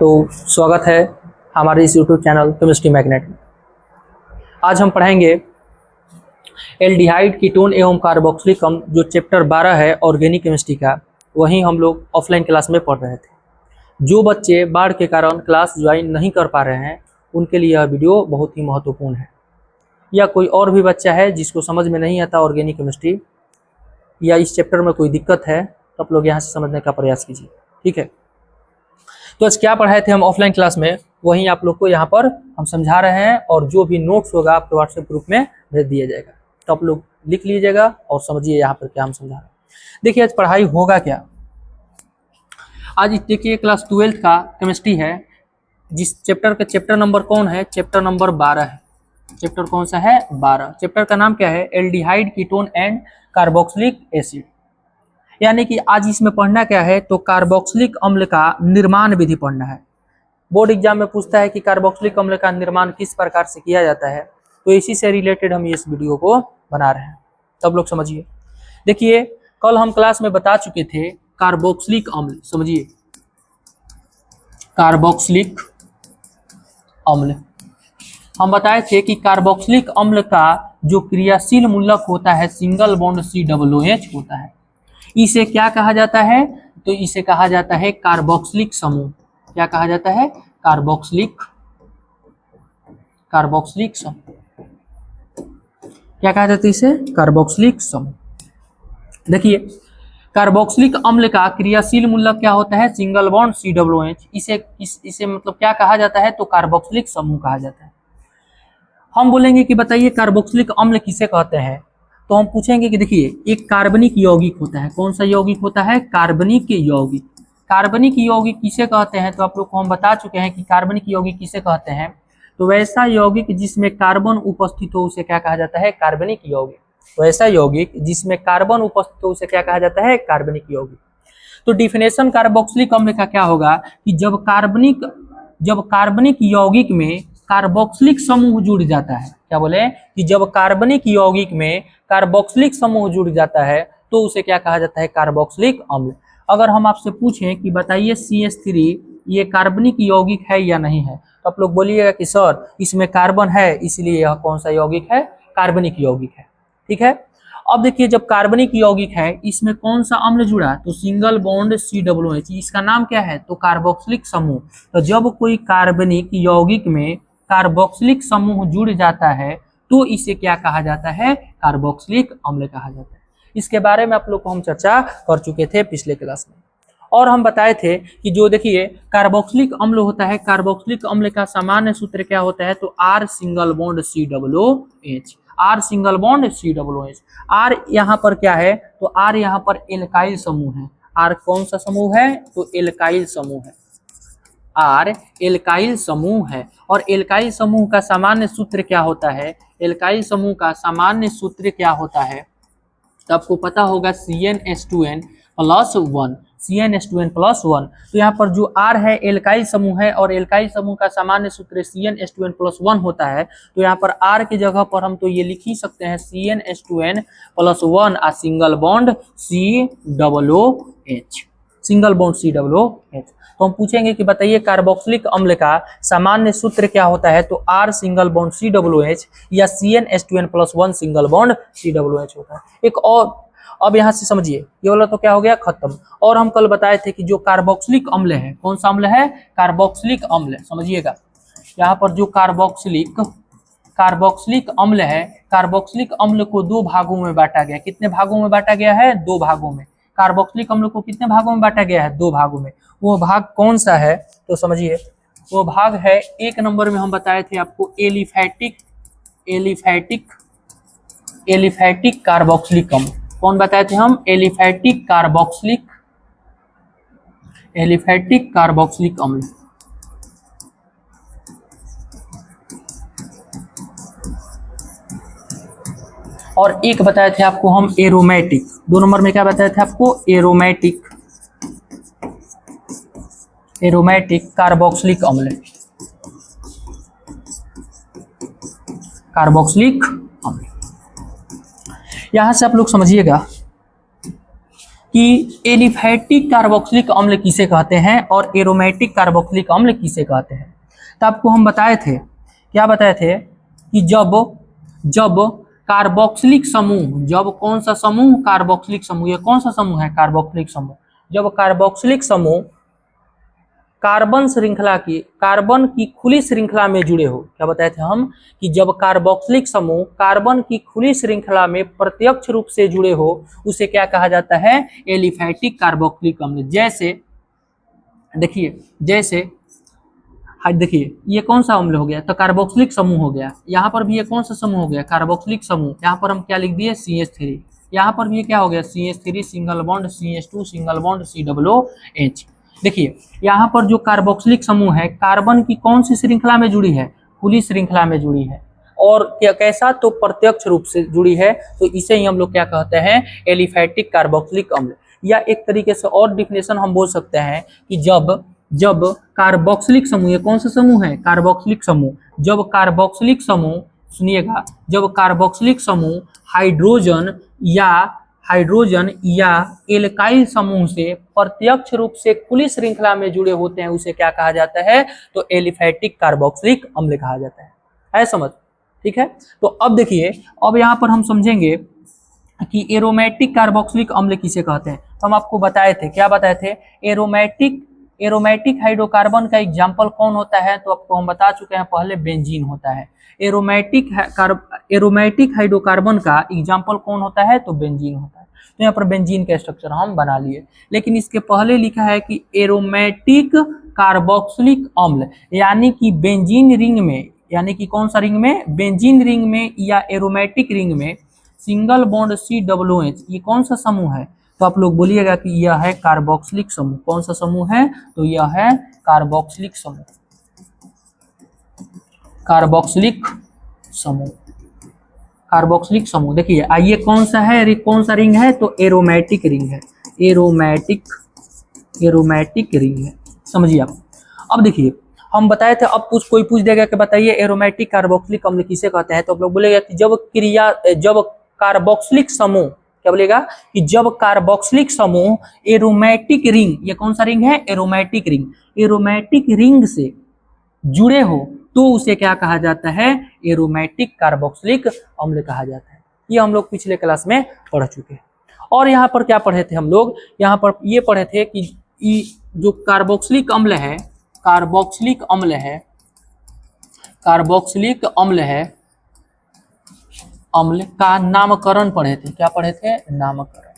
तो स्वागत है हमारे इस यूट्यूब चैनल केमिस्ट्री मैग्नेट में। आज हम पढ़ेंगे एल्डिहाइड, कीटोन एवं कार्बोक्सिलिक अम्ल, जो चैप्टर 12 है ऑर्गेनिक केमिस्ट्री का। वहीं हम लोग ऑफलाइन क्लास में पढ़ रहे थे। जो बच्चे बाढ़ के कारण क्लास ज्वाइन नहीं कर पा रहे हैं उनके लिए यह वीडियो बहुत ही महत्वपूर्ण है। या कोई और भी बच्चा है जिसको समझ में नहीं आता ऑर्गेनिक केमिस्ट्री या इस चैप्टर में कोई दिक्कत है, तो आप लोग यहाँ से समझने का प्रयास कीजिए, ठीक है। तो आज क्या पढ़ाए थे हम ऑफलाइन क्लास में, वहीं आप लोग को यहाँ पर हम समझा रहे हैं, और जो भी नोट्स होगा आपके व्हाट्सएप ग्रुप में भेज दिया जाएगा। तो आप लोग लिख लीजिएगा और समझिए यहाँ पर क्या हम समझा रहे हैं। देखिए आज पढ़ाई होगा क्या। आज देखिए क्लास 12th का केमिस्ट्री है, जिस चैप्टर का चैप्टर नंबर कौन है, चैप्टर नंबर 12 है। चैप्टर कौन सा है, 12। चैप्टर का नाम क्या है, aldehyde, ketone and carboxylic acid. यानी कि आज इसमें पढ़ना क्या है, तो कार्बोक्सिलिक अम्ल का निर्माण विधि पढ़ना है। बोर्ड एग्जाम में पूछता है कि कार्बोक्सिलिक अम्ल का निर्माण किस प्रकार से किया जाता है, तो इसी से रिलेटेड हम इस वीडियो को बना रहे हैं। तब लोग समझिए। देखिए कल हम क्लास में बता चुके थे कार्बोक्सिलिक अम्ल, समझिए कार्बोक्सिलिक अम्ल। हम बताए थे कि कार्बोक्सिलिक अम्ल का जो क्रियाशील मूलक होता है सिंगल बॉन्ड COOH होता है। इसे क्या कहा जाता है, तो इसे कहा जाता है कार्बोक्सिलिक समूह। क्या कहा जाता है, कार्बोक्सिलिक समूह। क्या कहा जाता है इसे, कार्बोक्सिलिक समूह। देखिए कार्बोक्सिलिक अम्ल का क्रियाशील मूलक क्या होता है, सिंगल बॉन्ड COOH। इसे मतलब क्या कहा जाता है, तो कार्बोक्सिलिक समूह कहा जाता है। हम बोलेंगे कि बताइए कार्बोक्सिलिक अम्ल किसे कहते हैं, तो हम पूछेंगे कि देखिए एक कार्बनिक यौगिक होता है। कौन सा यौगिक होता है, कार्बनिक यौगिक। कार्बनिक यौगिक किसे कहते हैं, तो आप लोग को हम बता चुके हैं कि कार्बनिक यौगिक किसे कहते हैं। तो वैसा यौगिक जिसमें कार्बन उपस्थित हो उसे क्या कहा जाता है, कार्बनिक यौगिक। तो ऐसा यौगिक जिसमें कार्बन उपस्थित हो उसे क्या कहा जाता है, कार्बनिक यौगिक। तो डिफिनेशन कार्बोक्सिलिक अम्ल का क्या होगा कि जब कार्बनिक यौगिक में कार्बोक्सिलिक समूह जुड़ जाता है, क्या बोले कि जब कार्बनिक यौगिक में कार्बोक्सिलिक समूह जुड़ जाता है तो उसे क्या कहा जाता है, कार्बोक्सिलिक अम्ल। अगर हम आपसे पूछें कि बताइए CH3 ये कार्बनिक यौगिक है या नहीं है, तो आप लोग बोलिएगा कि सर इसमें कार्बन है इसलिए यह कौन सा यौगिक है, कार्बनिक यौगिक है, ठीक है। अब देखिए जब कार्बनिक यौगिक है इसमें कौन सा अम्ल जुड़ा, तो सिंगल बॉन्ड COOH। इसका नाम क्या है, तो कार्बोक्सिलिक समूह। तो जब कोई कार्बनिक यौगिक में कार्बोक्सिलिक समूह जुड़ जाता है तो इसे क्या कहा जाता है, कार्बोक्सिलिक अम्ल कहा जाता है। इसके बारे में आप लोग को हम चर्चा कर चुके थे पिछले क्लास में, और हम बताए थे कि जो देखिए कार्बोक्सिलिक अम्ल होता है, कार्बोक्सिलिक अम्ल का सामान्य सूत्र क्या होता है, तो R single bond COOH। R single bond COOH। R यहाँ पर क्या है, तो R यहाँ पर एल्काइल समूह है। R कौन सा समूह है, तो एल्काइल समूह है। R एल्काइल समूह है। और एल्काइल समूह का सामान्य सूत्र क्या होता है, एल्काइल समूह का सामान्य सूत्र क्या होता है, तो आपको पता होगा CnH2n+1। CnH2n+1। तो यहाँ पर जो R है एल्काइल समूह है, और एल्काइल समूह का सामान्य सूत्र CnH2n+1 होता है। तो यहाँ पर R की जगह पर हम तो ये लिख ही सकते हैं CnH2n+1 आ single bond COOH, single bond COOH। तो हम पूछेंगे कि बताइए कार्बोक्सिलिक अम्ल का सामान्य सूत्र क्या होता है, तो R सिंगल बॉन्ड COOH या CnH2n+1 सिंगल बॉन्ड COOH होता है। एक और अब यहाँ से समझिए, ये वाला तो क्या हो गया, खत्म। और हम कल बताए थे कि जो कार्बोक्सिलिक अम्ल है, कौन सा अम्ल है, कार्बोक्सिलिक अम्ल। समझिएगा यहाँ पर जो कार्बोक्सिलिक अम्ल है, कार्बोक्सिलिक अम्ल को दो भागों में बांटा गया। कितने भागों में बांटा गया है, दो भागों में। कार्बोक्सिलिक अम्ल को कितने भागों में बांटा गया है, दो भागों में। वो भाग कौन सा है, तो समझिए वो भाग है, एक नंबर में हम बताए थे आपको एलिफैटिक कार्बोक्सिलिक अम्ल। कौन बताए थे हम, एलिफैटिक कार्बोक्सिलिक अम्ल। और एक बताए थे आपको हम एरोमेटिक। दो नंबर में क्या बताए थे आपको, एरोमेटिक कार्बोक्सिलिक अम्ल। यहाँ से आप लोग समझिएगा कि एलिफैटिक कार्बोक्सिलिक अम्ल किसे कहते हैं और एरोमेटिक कार्बोक्सिलिक अम्ल किसे कहते हैं। तो आपको हम बताए थे, क्या बताए थे कि जब जब कार्बोक्सिलिक समूह, जब कौन सा समूह, कार्बोक्सिलिक समूह, ये कौन सा समूह है, कार्बोक्सिलिक समूह, जब कार्बोक्सिलिक समूह कार्बन श्रृंखला की, कार्बन की खुली श्रृंखला में जुड़े हो, क्या बताए थे हम कि जब कार्बोक्सिलिक समूह कार्बन की खुली श्रृंखला में प्रत्यक्ष रूप से जुड़े हो उसे क्या कहा जाता है, एलिफैटिक कार्बोक्सिलिक अम्ल। जैसे देखिए, जैसे देखिए ये कौन सा अम्ल हो गया, तो कार्बोक्सिलिक समूह हो गया। यहाँ पर भी ये कौन सा समूह हो गया, कार्बोक्सिलिक समूह। यहाँ पर हम क्या लिख दिए, CH3। यहाँ पर भी ये क्या हो गया, CH3 single bond CH2 single bond COOH। देखिए यहाँ पर जो कार्बोक्सिलिक समूह है कार्बन की कौन सी श्रृंखला में जुड़ी है, खुली श्रृंखला में जुड़ी है, और क्या कैसा, तो प्रत्यक्ष रूप से जुड़ी है, तो इसे ही हम लोग क्या कहते हैं, एलिफैटिक कार्बोक्सिलिक अम्ल। या एक तरीके से और डिफिनेशन हम बोल सकते हैं कि जब कार्बोक्सिलिक समूह, ये कौन सा समूह है, कार्बोक्सिलिक समूह, जब कार्बोक्सिलिक समूह, सुनिएगा, जब कार्बोक्सिलिक समूह हाइड्रोजन या एल्काइल समूह से प्रत्यक्ष रूप से खुली श्रृंखला में जुड़े होते हैं उसे क्या कहा जाता है, तो एलिफैटिक कार्बोक्सिलिक अम्ल कहा जाता है समझ, ठीक है। तो अब देखिए, अब यहाँ पर हम समझेंगे कि एरोमेटिक कार्बोक्सिलिक अम्ल किसे कहते हैं। तो हम आपको बताए थे, क्या बताए थे, एरोमेटिक हाइड्रोकार्बन का एग्जाम्पल कौन होता है, तो आपको हम बता चुके हैं पहले, बेंजीन होता है। एरोमेटिक हाइड्रोकार्बन का एग्जाम्पल कौन होता है, तो बेंजीन होता है। तो यहाँ पर बेंजीन का स्ट्रक्चर हम बना लिए, लेकिन इसके पहले लिखा है कि एरोमेटिक कार्बोक्सिलिक अम्ल, यानी कि बेंजीन रिंग में, यानी कि कौन सा रिंग में, बेंजीन रिंग में या एरोमेटिक रिंग में सिंगल बॉन्ड COOH, ये कौन सा समूह है, तो आप लोग बोलिएगा कि यह है कार्बोक्सिलिक समूह। कौन सा समूह है, तो यह है कार्बोक्सिलिक समूह, कार्बोक्सिलिक समूह, कार्बोक्सिलिक समूह। देखिए आइए कौन सा है, कौन सा रिंग है, तो एरोमेटिक रिंग है, एरोमेटिक रिंग है, समझिए आप। अब देखिए हम बताए थे, अब कोई पूछ देगा कि बताइए एरोमेटिक कार्बोक्सिलिक अम्ल किसे कहते हैं, तो आप लोग बोलेगा कि जब कार्बोक्सिलिक समूह, क्या बोलेगा कि जब कार्बोक्सिलिक समूह एरोमेटिक रिंग, ये कौन सा रिंग है, एरोमेटिक रिंग, एरोमेटिक रिंग से जुड़े हो तो उसे क्या कहा जाता है, एरोमेटिक कार्बोक्सिलिक अम्ल कहा जाता है। ये हम लोग पिछले क्लास में पढ़ चुके हैं। और यहाँ पर क्या पढ़े थे हम लोग, यहाँ पर ये पढ़े थे कि जो कार्बोक्सिलिक अम्ल है, कार्बोक्सिलिक अम्ल का नामकरण पढ़े थे। क्या पढ़े थे, नामकरण,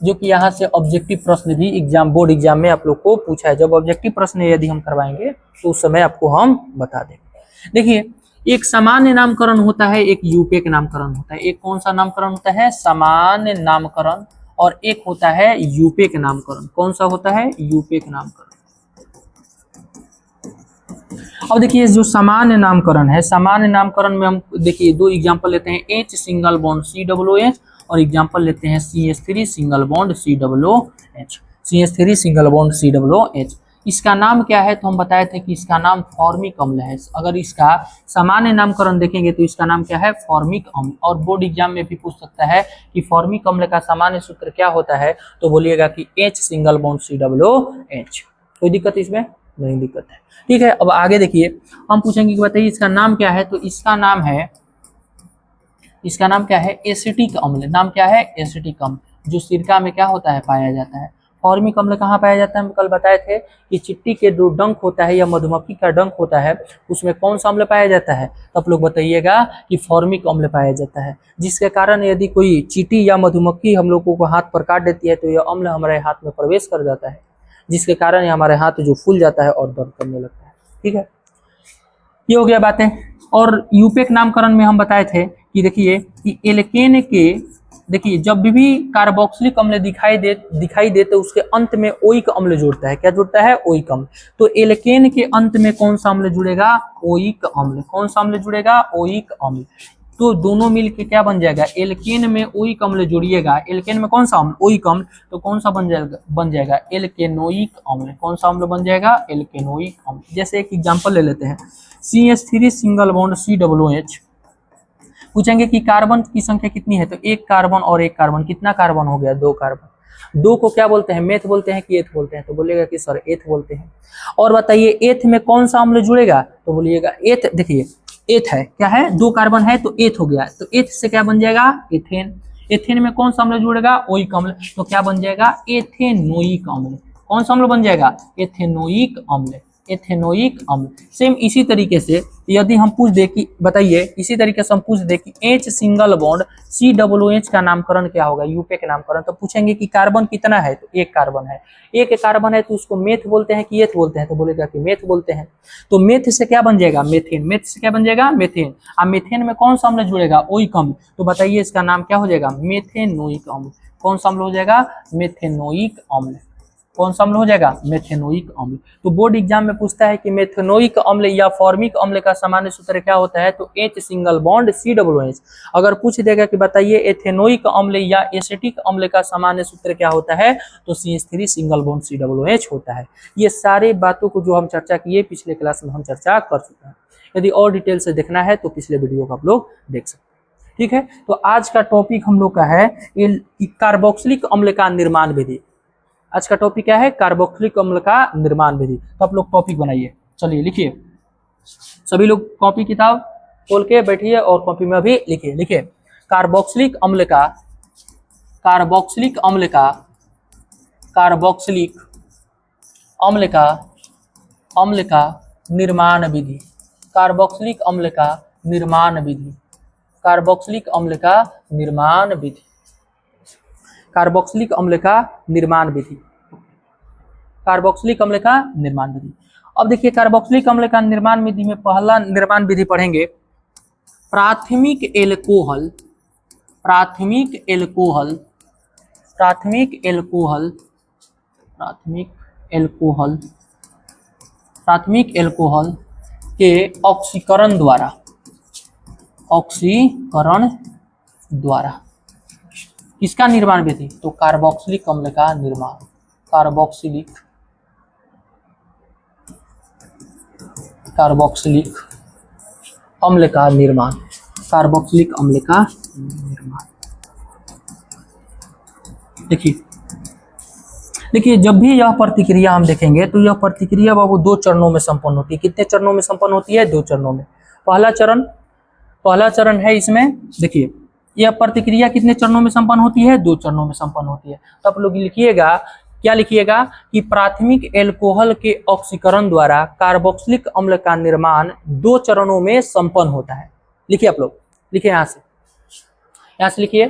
जो कि यहाँ से ऑब्जेक्टिव प्रश्न भी बोर्ड एग्जाम में आप लोग को पूछा है। जब ऑब्जेक्टिव प्रश्न यदि हम करवाएंगे तो उस समय आपको हम बता देंगे। देखिए एक सामान्य नामकरण होता है, एक यूपेक नामकरण होता है। एक कौन सा नामकरण होता है, सामान्य नामकरण, और एक होता है यूपेक नामकरण। कौन सा होता है, यूपेक नामकरण। अब देखिए जो सामान्य नामकरण है, सामान्य नामकरण में हम देखिए दो एग्जांपल लेते हैं, H सिंगल बॉन्ड COOH और एग्जांपल लेते हैं CH3 single bond COOH, CH3 single bond COOH। इसका नाम क्या है, तो हम बताए थे कि इसका नाम फॉर्मिक अम्ल है। अगर इसका सामान्य नामकरण देखेंगे तो इसका नाम क्या है, फॉर्मिक अम्ल। और बोर्ड एग्जाम में भी पूछ सकता है कि फॉर्मिक अम्ल का सामान्य सूत्र क्या होता है, तो बोलिएगा कि H सिंगल बॉन्ड COOH। कोई दिक्कत इसमें नहीं, दिक्कत है, ठीक है। अब आगे देखिए, हम पूछेंगे कि बताइए इसका नाम क्या है, तो इसका नाम क्या है, एसिटिक अम्ल। नाम क्या है, एसिटिक अम्ल, जो सिरका में क्या होता है, पाया जाता है। फॉर्मिक अम्ल कहाँ पाया जाता है, हम कल बताए थे कि चिट्टी के जो डंक होता है या मधुमक्खी का डंक होता है उसमें कौन सा अम्ल पाया जाता है, तो आप लोग बताइएगा कि फॉर्मिक अम्ल पाया जाता है। जिसके कारण यदि कोई चींटी या मधुमक्खी हम लोगों को हाथ पर काट देती है तो यह अम्ल हमारे हाथ में प्रवेश कर जाता है, जिसके कारण हमारे हाथ जो फूल जाता है और दर्द करने लगता है, ठीक है। ये हो गया बातें। और यूपेक नामकरण में हम बताए थे कि देखिए कि एल्केन के, देखिए जब भी कार्बोक्सिलिक अम्ल दिखाई दे तो उसके अंत में ओइक अम्ल जुड़ता है। क्या जुड़ता है, ओइक अम्ल। तो एल्केन के अंत में कौन सा अम्ल जुड़ेगा, ओइक अम्ल। कौन सा अम्ल जुड़ेगा, ओइक अम्ल। तो दोनों मिलके क्या बन जाएगा, एल्केन में ओइक अम्ल जोड़िएगा, एल्केन में कौन सा अम्ल, ओइक अम्ल, तो कौन सा बन जाएगा एल्केनोइक अम्ल। कौन सा अम्ल बन जाएगा, एल्केनोइक अम्ल। जैसे एक एग्जांपल ले लेते हैं, CH3 सिंगल बॉन्ड COOH। पूछेंगे कि कार्बन की संख्या कितनी है, तो एक कार्बन और एक कार्बन, कितना कार्बन हो गया, 2 कार्बन। दो को क्या बोलते हैं, मेथ बोलते हैं कि एथ बोलते हैं, तो बोलिएगा कि सर एथ बोलते हैं। और बताइए एथ में कौन सा अम्ल जुड़ेगा, तो बोलिएगा एथ, देखिए एथ है, क्या है, दो कार्बन है तो एथ हो गया, तो एथ से क्या बन जाएगा, एथेन। एथेन में कौन सा अम्ल जुड़ेगा, ओइक अम्ल, तो क्या बन जाएगा, एथेनोइक अम्ल। कौन सा अम्ल बन जाएगा, एथेनोइक अम्ल, एथेनोइक अम्ल। सेम इसी तरीके से यदि हम पूछ दे कि बताइए, इसी तरीके से हम पूछ दे कि H सिंगल बॉन्ड COOH का नामकरण क्या होगा, यूपे के नामकरण, तो पूछेंगे कि कार्बन कितना है, तो एक कार्बन है, एक कार्बन है तो उसको मेथ बोलते हैं कि एथ बोलते हैं, तो बोलेगा कि मेथ बोलते हैं। तो मेथ से क्या बन जाएगा, मेथेन, मेथ से क्या बन जाएगा, मेथेन। अब मेथेन में कौन सा अम्ल जुड़ेगा, ओइक अम्ल, तो बताइए इसका नाम क्या हो जाएगा, मेथेनोइक अम्ल। कौन सा अम्ल हो जाएगा, मेथेनोइक अम्ल। कौन सा अम्ल हो जाएगा, मेथेनोइक अम्ल। तो बोर्ड एग्जाम में पूछता है कि मेथेनोइक अम्ल या फॉर्मिक अम्ल का सामान्य सूत्र क्या होता है, तो H सिंगल बॉन्ड COOH। अगर पूछ देगा कि बताइए एथेनोइक अम्ल या एसिटिक अम्ल का सामान्य सूत्र क्या होता है, तो CH3 सिंगल बॉन्ड COOH होता है। ये सारे बातों को जो हम चर्चा किए पिछले क्लास में हम चर्चा कर चुके हैं। यदि और डिटेल से देखना है तो पिछले वीडियो को आप लोग देख सकते हैं। ठीक है, तो आज का टॉपिक हम लोग का है कार्बोक्सिलिक अम्ल का निर्माण विधि। आज का टॉपिक क्या है, कार्बोक्सिलिक अम्ल का निर्माण विधि। तो आप लोग टॉपिक बनाइए, चलिए लिखिए, सभी लोग कॉपी किताब खोल के बैठिए और कॉपी में भी लिखिए। लिखिए कार्बोक्सिलिक अम्ल का, कार्बोक्सिलिक अम्ल का, कार्बोक्सिलिक अम्ल का, अम्ल का निर्माण विधि, कार्बोक्सिलिक अम्ल का निर्माण विधि, कार्बोक्सिलिक अम्ल का निर्माण विधि, कार्बोक्सिलिक अम्ल का निर्माण विधि, कार्बोक्सिलिक अम्ल का निर्माण विधि। अब देखिए कार्बोक्सिलिक अम्ल का निर्माण विधि में पहला निर्माण विधि पढ़ेंगे प्राथमिक एल्कोहल, प्राथमिक एल्कोहल, प्राथमिक एल्कोहल, प्राथमिक एल्कोहल, प्राथमिक एल्कोहल के ऑक्सीकरण द्वारा, ऑक्सीकरण द्वारा किसका निर्माण विधि, तो कार्बोक्सिलिक अम्ल का निर्माण, कार्बोक्सिलिक, कार्बोक्सिलिक अम्ल का निर्माण, कार्बोक्सिलिक अम्ल का निर्माण। देखिए देखिए जब भी यह प्रतिक्रिया हम देखेंगे तो यह प्रतिक्रिया बाबू दो चरणों में संपन्न होती है। कितने चरणों में संपन्न होती है, दो चरणों में। पहला चरण, पहला चरण है इसमें, देखिए यह प्रतिक्रिया कितने चरणों में संपन्न होती है, दो चरणों में संपन्न होती है। तो आप लोग लिखिएगा, क्या लिखिएगा कि प्राथमिक एल्कोहल के ऑक्सीकरण द्वारा कार्बोक्सिलिक अम्ल का निर्माण दो चरणों में संपन्न होता है। लिखिए आप लोग, लिखिए यहाँ से लिखिए,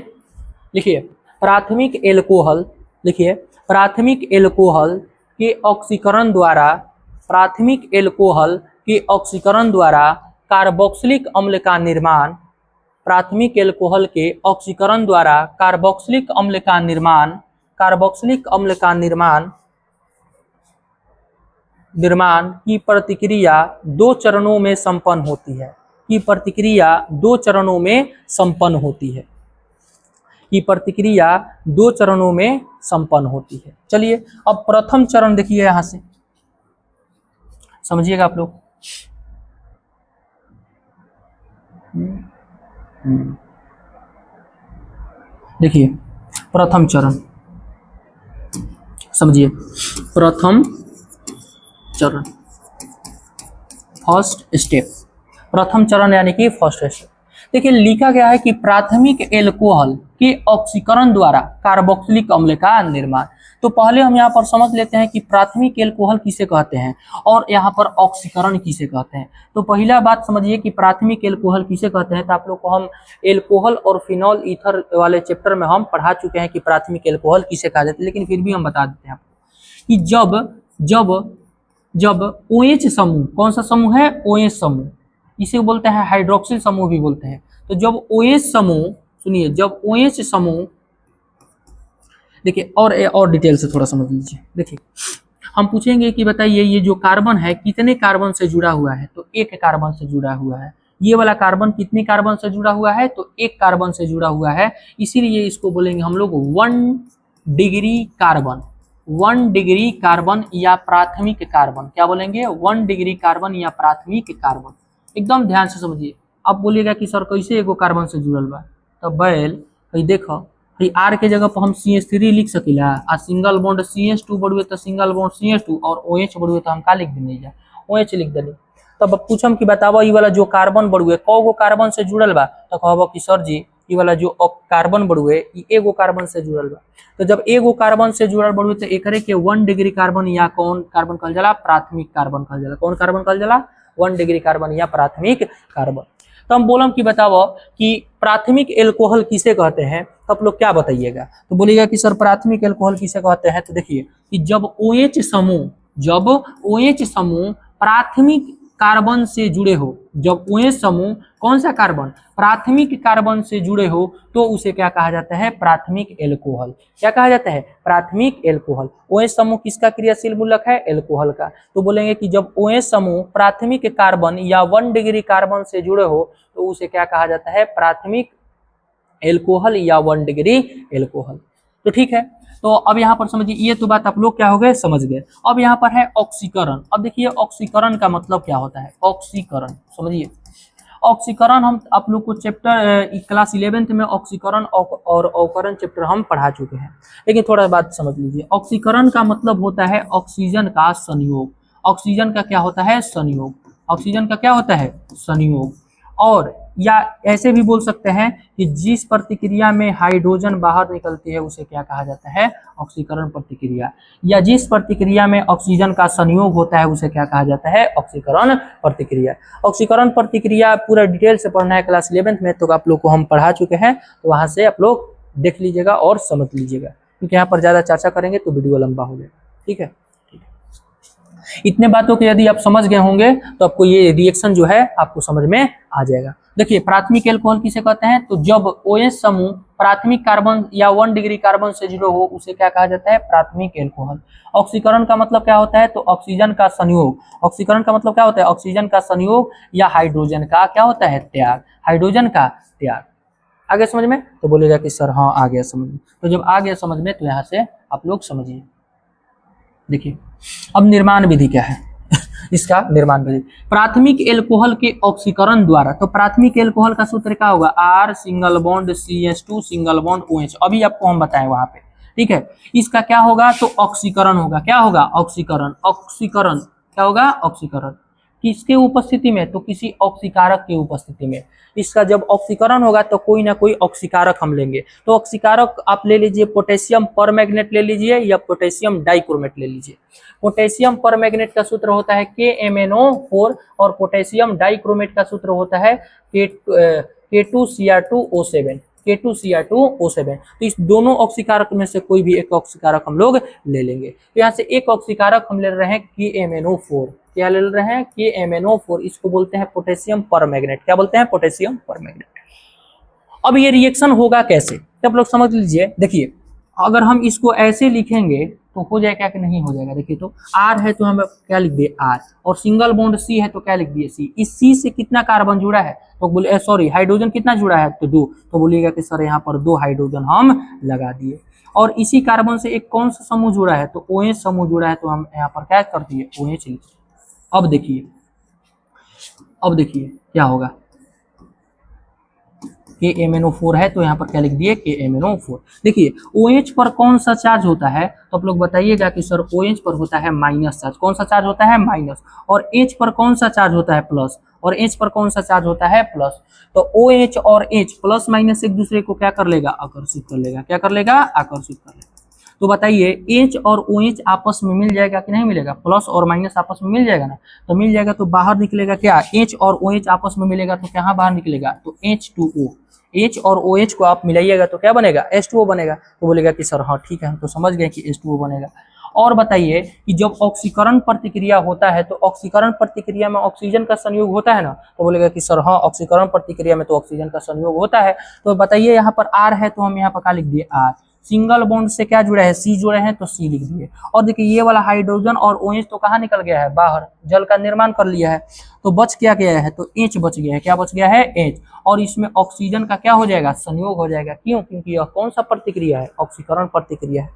लिखिए प्राथमिक एल्कोहल, लिखिए प्राथमिक एल्कोहल के ऑक्सीकरण द्वारा, प्राथमिक एल्कोहल के ऑक्सीकरण द्वारा कार्बोक्सिलिक अम्ल का निर्माण, प्राथमिक एल्कोहल के ऑक्सीकरण द्वारा कार्बोक्सिलिक अम्ल का निर्माण, कार्बोक्सिलिक अम्ल का निर्माण, निर्माण की प्रतिक्रिया दो चरणों में संपन्न होती है, की प्रतिक्रिया दो चरणों में संपन्न होती है, की प्रतिक्रिया दो चरणों में संपन्न होती है। चलिए अब प्रथम चरण देखिए, यहां से समझिएगा आप लोग। देखिए प्रथम चरण समझिए, प्रथम चरण, फर्स्ट स्टेप, प्रथम चरण यानी कि फर्स्ट स्टेप। देखिए लिखा गया है कि प्राथमिक एल्कोहल के ऑक्सीकरण द्वारा कार्बोक्सिलिक अम्ल का निर्माण। तो पहले हम यहाँ पर समझ लेते हैं कि प्राथमिक एल्कोहल किसे कहते हैं और यहाँ पर ऑक्सीकरण किसे कहते हैं। तो पहला बात समझिए कि प्राथमिक एल्कोहल किसे कहते हैं। तो आप लोग को हम एल्कोहल और फिनॉल ईथर वाले चैप्टर में हम पढ़ा चुके हैं कि प्राथमिक एल्कोहल किसे कहा जाता है, लेकिन फिर भी हम बता देते हैं आपको कि जब OH समूह, कौन सा समूह है, OH समूह, इसे बोलते हैं हाइड्रोक्सिल समूह भी बोलते हैं। तो जब OH समूह, सुनिए जब OH समूह, देखिए और डिटेल से थोड़ा समझ लीजिए। देखिए हम पूछेंगे कि बताइए ये जो कार्बन है कितने कार्बन से जुड़ा हुआ है, तो एक कार्बन से जुड़ा हुआ है। ये वाला कार्बन कितने कार्बन से जुड़ा हुआ है, तो एक कार्बन से जुड़ा हुआ है। इसीलिए इसको बोलेंगे हम लोग 1 डिग्री कार्बन, 1 डिग्री कार्बन या प्राथमिक कार्बन। क्या बोलेंगे, 1 डिग्री कार्बन या प्राथमिक कार्बन। एकदम ध्यान से समझिए। अब बोलिएगा कि सर कैसे एगो कार्बन से जुड़ल बा, तो बैल कहीं देखो भाई आर के जगह पर हम CH3 लिख सकीला आ सिंगल बॉन्ड CH2 बढ़ुए तो सिंगल बॉन्ड CH2 और OH बढ़ुए तो हम का लिख देनी जा OH लिख देनी। तब पूछम कि बताओ ये वाला जो कार्बन बढ़ुए कौगो कार्बन से जुड़ल बा, तो कहबो कि सर जी ये वाला जो कार्बन बढ़ुए ये एगो कार्बन से जुड़ल बा। तो जब एगो कार्बन से जुड़ल बढ़ुए तो एकरे के 1 डिग्री कार्बन या कौन कार्बन कहल जाला, प्राथमिक कार्बन कहल जाला। कौन कार्बन कहल जाला, 1 डिग्री कार्बन या प्राथमिक कार्बन। तो हम बोलम कि बताओ कि प्राथमिक एल्कोहल किसे कहते हैं, तो आप लोग क्या बताइएगा, तो बोलिएगा कि सर प्राथमिक एल्कोहल किसे कहते हैं। तो देखिए कि जब OH समूह प्राथमिक कार्बन से जुड़े हो, जब OH समूह कौन सा कार्बन, प्राथमिक कार्बन से जुड़े हो, तो उसे क्या कहा जाता है, प्राथमिक एल्कोहल। क्या कहा जाता है, प्राथमिक एल्कोहल। OH समूह किसका क्रियाशील मूलक है, एल्कोहल का। तो बोलेंगे कि जब OH समूह प्राथमिक कार्बन या 1 डिग्री कार्बन से जुड़े हो तो उसे क्या कहा जाता है, प्राथमिक एल्कोहल या 1 डिग्री एल्कोहल। तो ठीक है, तो अब यहाँ पर समझिए, ये तो बात आप लोग क्या हो गए, समझ गए। अब यहाँ पर है ऑक्सीकरण। अब देखिए ऑक्सीकरण का मतलब क्या होता है, ऑक्सीकरण समझिए। ऑक्सीकरण हम आप लोग को चैप्टर क्लास 11th में ऑक्सीकरण और अवकरण चैप्टर हम पढ़ा चुके हैं, लेकिन थोड़ा बात समझ लीजिए। ऑक्सीकरण का मतलब होता है ऑक्सीजन का संयोग। ऑक्सीजन का क्या होता है, संयोग। ऑक्सीजन का क्या होता है, संयोग। और या ऐसे भी बोल सकते हैं कि जिस प्रतिक्रिया में हाइड्रोजन बाहर निकलती है उसे क्या कहा जाता है, ऑक्सीकरण प्रतिक्रिया। या जिस प्रतिक्रिया में ऑक्सीजन का संयोग होता है उसे क्या कहा जाता है, ऑक्सीकरण प्रतिक्रिया। ऑक्सीकरण प्रतिक्रिया पूरा डिटेल से पढ़ना है क्लास 11th में, तो आप लोग को हम पढ़ा चुके हैं, तो वहां से आप लोग देख लीजिएगा और समझ लीजिएगा, क्योंकि यहाँ पर ज्यादा चर्चा करेंगे तो वीडियो लंबा हो जाएगा। ठीक है, इतने बातों को यदि आप समझ गए होंगे तो आपको ये रिएक्शन जो है आपको समझ में आ जाएगा। देखिए प्राथमिक एल्कोहल किसे कहते हैं, तो जब OH समूह प्राथमिक कार्बन या 1 डिग्री कार्बन से जुड़े हो उसे क्या कहा जाता है, प्राथमिक एल्कोहल। ऑक्सीकरण का मतलब क्या होता है, तो ऑक्सीजन का संयोग। ऑक्सीकरण का मतलब क्या होता है, ऑक्सीजन का संयोग या हाइड्रोजन का क्या होता है, त्याग। हाइड्रोजन का त्याग। आगे समझ में, तो बोलेगा कि सर हाँ आ गया समझ में। तो जब आ गया समझ में तो यहाँ से आप लोग समझिए। देखिए अब निर्माण विधि क्या है इसका निर्माण विधि, प्राथमिक एल्कोहल के ऑक्सीकरण द्वारा। तो प्राथमिक एल्कोहल का सूत्र क्या होगा, R single bond CH2 single bond OH। अभी आपको हम बताएं वहां पे, ठीक है। इसका क्या होगा, तो ऑक्सीकरण होगा। क्या होगा, ऑक्सीकरण। ऑक्सीकरण क्या होगा, ऑक्सीकरण। किसके उपस्थिति में, तो किसी ऑक्सीकारक की उपस्थिति में। इसका जब ऑक्सीकरण होगा तो कोई ना कोई ऑक्सीकारक हम लेंगे। तो ऑक्सीकारक आप ले लीजिए, पोटेशियम परमैंगनेट ले लीजिए या पोटेशियम डाइक्रोमेट ले लीजिए। पोटेशियम परमैंगनेट का सूत्र होता है KMnO4 और पोटेशियम डाइक्रोमेट का सूत्र होता है K2Cr2O7। K2Cr2O7। तो इस दोनों ऑक्सीकारक में से कोई भी एक ऑक्सीकारक हम लोग ले लेंगे। तो यहाँ से एक ऑक्सीकारक हम ले रहे हैं KMnO4। क्या ले रहे हैं, KMnO4। इसको बोलते हैं पोटेशियम परमैंगनेट। क्या बोलते हैं, पोटेशियम परमैंगनेट। अब ये रिएक्शन होगा कैसे, तो आप लोग समझ लीजिए। देखिए अगर हम इसको ऐसे लिखेंगे तो हो जाएगा कि नहीं हो जाएगा। देखिए तो R है तो हम क्या लिख दिए R, और सिंगल बॉन्ड C है तो क्या लिख दिए C। इस C से कितना कार्बन जुड़ा है, तो बोले सॉरी हाइड्रोजन कितना जुड़ा है, तो 2। तो बोलिएगा कि सर यहाँ पर 2 हाइड्रोजन हम लगा दिए। और इसी कार्बन से एक कौन सा समूह जुड़ा है, तो OH समूह जुड़ा है, तो हम यहाँ पर क्या कर दिए, OH लिख। अब देखिए क्या होगा, KMnO4 है तो यहाँ पर क्या लिख दिए, KMnO4। देखिए OH पर कौन सा चार्ज होता है, तो आप लोग बताइएगा कि सर OH पर होता है माइनस चार्ज। कौन सा चार्ज होता है, माइनस। और H पर कौन सा चार्ज होता है, प्लस। और H पर कौन सा चार्ज होता है, प्लस। तो OH और H प्लस माइनस एक दूसरे को क्या कर लेगा, आकर्षित कर लेगा। क्या कर लेगा, आकर्षित कर लेगा। तो बताइए H और OH आपस में मिल जाएगा कि नहीं मिलेगा, प्लस और माइनस आपस में मिल जाएगा ना, तो मिल जाएगा। तो बाहर निकलेगा क्या, H और OH आपस में मिलेगा तो क्या बाहर निकलेगा, तो H2O। H और OH को आप मिलाइएगा तो क्या बनेगा, H2O बनेगा। तो बोलेगा कि सर हाँ ठीक है, हम तो समझ गए कि H2O बनेगा। और बताइए कि जब ऑक्सीकरण प्रतिक्रिया होता है तो ऑक्सीकरण प्रतिक्रिया में ऑक्सीजन का संयोग होता है ना, तो बोलेगा कि सर हाँ ऑक्सीकरण प्रतिक्रिया में तो ऑक्सीजन का संयोग होता है। तो बताइए यहाँ पर R है तो हम यहाँ पर क्या लिख दिए, R। सिंगल बॉन्ड से क्या जुड़ा है, C जुड़े हैं तो C लिख दिए। और देखिए ये वाला हाइड्रोजन और OH तो कहाँ निकल गया है, बाहर, जल का निर्माण कर लिया है। तो बच क्या गया है, तो H बच गया है। क्या बच गया है, H। और इसमें ऑक्सीजन का क्या हो जाएगा, संयोग हो जाएगा। क्यों, क्योंकि यह कौन सा प्रतिक्रिया है, ऑक्सीकरण प्रतिक्रिया है।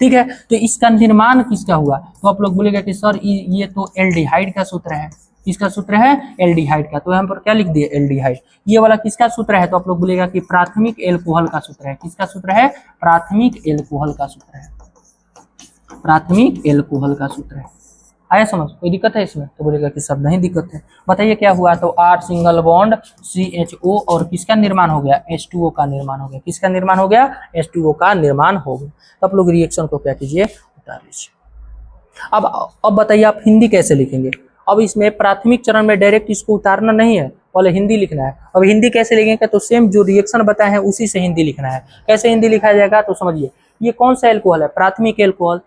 ठीक है, तो इसका निर्माण किसका हुआ, तो आप लोग बोलेगा कि सर ये तो एल्डिहाइड का सूत्र है। किसका सूत्र है? एल्डिहाइड का। तो यहाँ पर क्या लिख दिए? एल्डिहाइड। ये वाला किसका सूत्र है? तो आप लोग बोलेगा कि प्राथमिक एल्कोहल का सूत्र है। किसका सूत्र है? प्राथमिक एल्कोहल का सूत्र है। प्राथमिक एल्कोहल का सूत्र है। आया समझ? कोई दिक्कत है इसमें? तो बोलेगा कि सब नहीं दिक्कत है। बताइए क्या हुआ? तो R सिंगल बॉन्ड CHO और किसका निर्माण हो गया? H2O का निर्माण हो गया। किसका निर्माण हो गया? H2O का निर्माण हो गया। तो आप लोग रिएक्शन को क्या कीजिए? उतार लीजिए। अब बताइए आप हिंदी कैसे लिखेंगे? अब इसमें प्राथमिक चरण में डायरेक्ट इसको उतारना नहीं है, पहले हिंदी लिखना है। अब हिंदी कैसे लिखेंगे? तो सेम जो रिएक्शन बताए हैं उसी से हिंदी लिखना है। कैसे हिंदी लिखा जाएगा? तो समझिए, ये कौन सा एल्कोहल है? प्राथमिक एल्कोहल।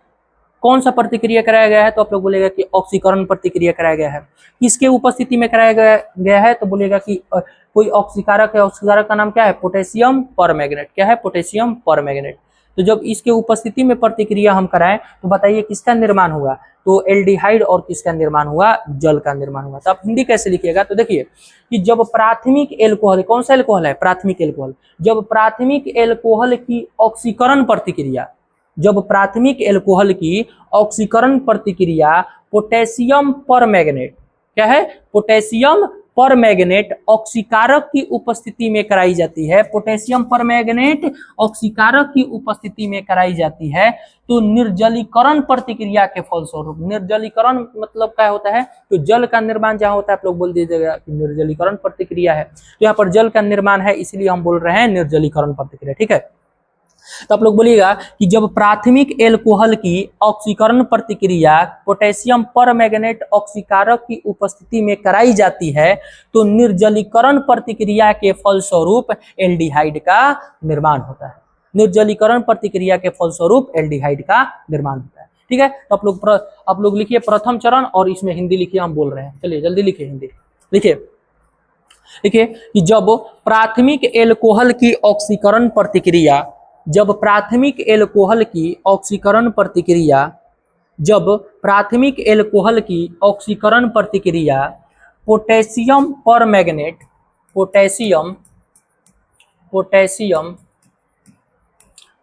कौन सा प्रतिक्रिया कराया गया है? तो आप लोग बोलेगा कि ऑक्सीकरण प्रतिक्रिया कराया गया है। किसके उपस्थिति में कराया गया है? तो बोलेगा कि कोई ऑक्सीकारक है। ऑक्सीकारक का नाम क्या है? Potassium permanganate. क्या है? Potassium permanganate. तो जब इसके उपस्थिति में प्रतिक्रिया हम कराएं तो बताइए किसका निर्माण हुआ? तो एल्डिहाइड। और किसका निर्माण हुआ? जल का निर्माण हुआ। तो आप हिंदी कैसे लिखिएगा? तो देखिए कि जब प्राथमिक एल्कोहल, कौन सा एल्कोहल है? प्राथमिक एल्कोहल। जब प्राथमिक एल्कोहल की ऑक्सीकरण प्रतिक्रिया, जब प्राथमिक एल्कोहल की ऑक्सीकरण प्रतिक्रिया पोटेशियम परमैंगनेट, क्या है? पोटेशियम परमैंगनेट ऑक्सीकारक की उपस्थिति में कराई जाती है। पोटेशियम परमैंगनेट ऑक्सीकारक की उपस्थिति में कराई जाती है। तो निर्जलीकरण प्रतिक्रिया के फलस्वरूप, निर्जलीकरण मतलब क्या होता है? तो जल का निर्माण जहां होता है आप लोग बोल दीजिएगा कि निर्जलीकरण प्रतिक्रिया है। तो यहाँ पर जल का निर्माण है, इसलिए हम बोल रहे हैं निर्जलीकरण प्रतिक्रिया। ठीक है। तो आप लोग बोलिएगा कि जब प्राथमिक एल्कोहल की ऑक्सीकरण प्रतिक्रिया पोटेशियम परमैंगनेट ऑक्सीकारक की उपस्थिति में कराई जाती है तो निर्जलीकरण प्रतिक्रिया के फलस्वरूप एल्डिहाइड का निर्माण होता है। निर्जलीकरण प्रतिक्रिया के फलस्वरूप एल्डिहाइड का निर्माण होता है। ठीक है। तो आप लोग लिखिए प्रथम चरण और इसमें हिंदी लिखिए, हम बोल रहे हैं। चलिए जल्दी लिखिए, हिंदी लिखिए। देखिए कि जब प्राथमिक एल्कोहल की ऑक्सीकरण प्रतिक्रिया, जब प्राथमिक एल्कोहल की ऑक्सीकरण प्रतिक्रिया, जब प्राथमिक एल्कोहल की ऑक्सीकरण प्रतिक्रिया पोटेशियम परमैंगनेट, पोटेशियम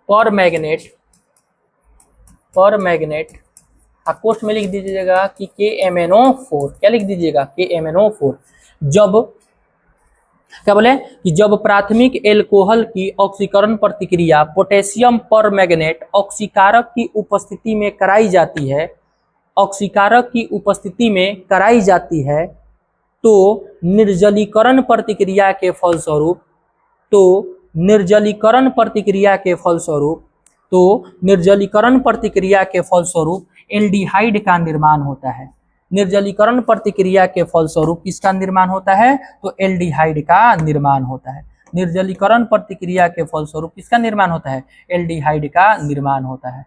परमैंगनेट कोष्ठ में लिख दीजिएगा कि KMnO4। क्या लिख दीजिएगा? KMnO4। जब क्या बोले कि जब प्राथमिक एल्कोहल की ऑक्सीकरण प्रतिक्रिया पोटेशियम परमैंगनेट ऑक्सीकारक की उपस्थिति में कराई जाती है, ऑक्सीकारक की उपस्थिति में कराई जाती है तो निर्जलीकरण प्रतिक्रिया के फलस्वरूप, तो निर्जलीकरण प्रतिक्रिया के फलस्वरूप, तो निर्जलीकरण प्रतिक्रिया के फलस्वरूप एल्डिहाइड का निर्माण होता है। निर्जलीकरण प्रतिक्रिया के फलस्वरूप किसका निर्माण होता है? तो एल्डिहाइड का निर्माण होता है। निर्जलीकरण प्रतिक्रिया के फलस्वरूप किसका निर्माण होता है? एल्डिहाइड का निर्माण होता है।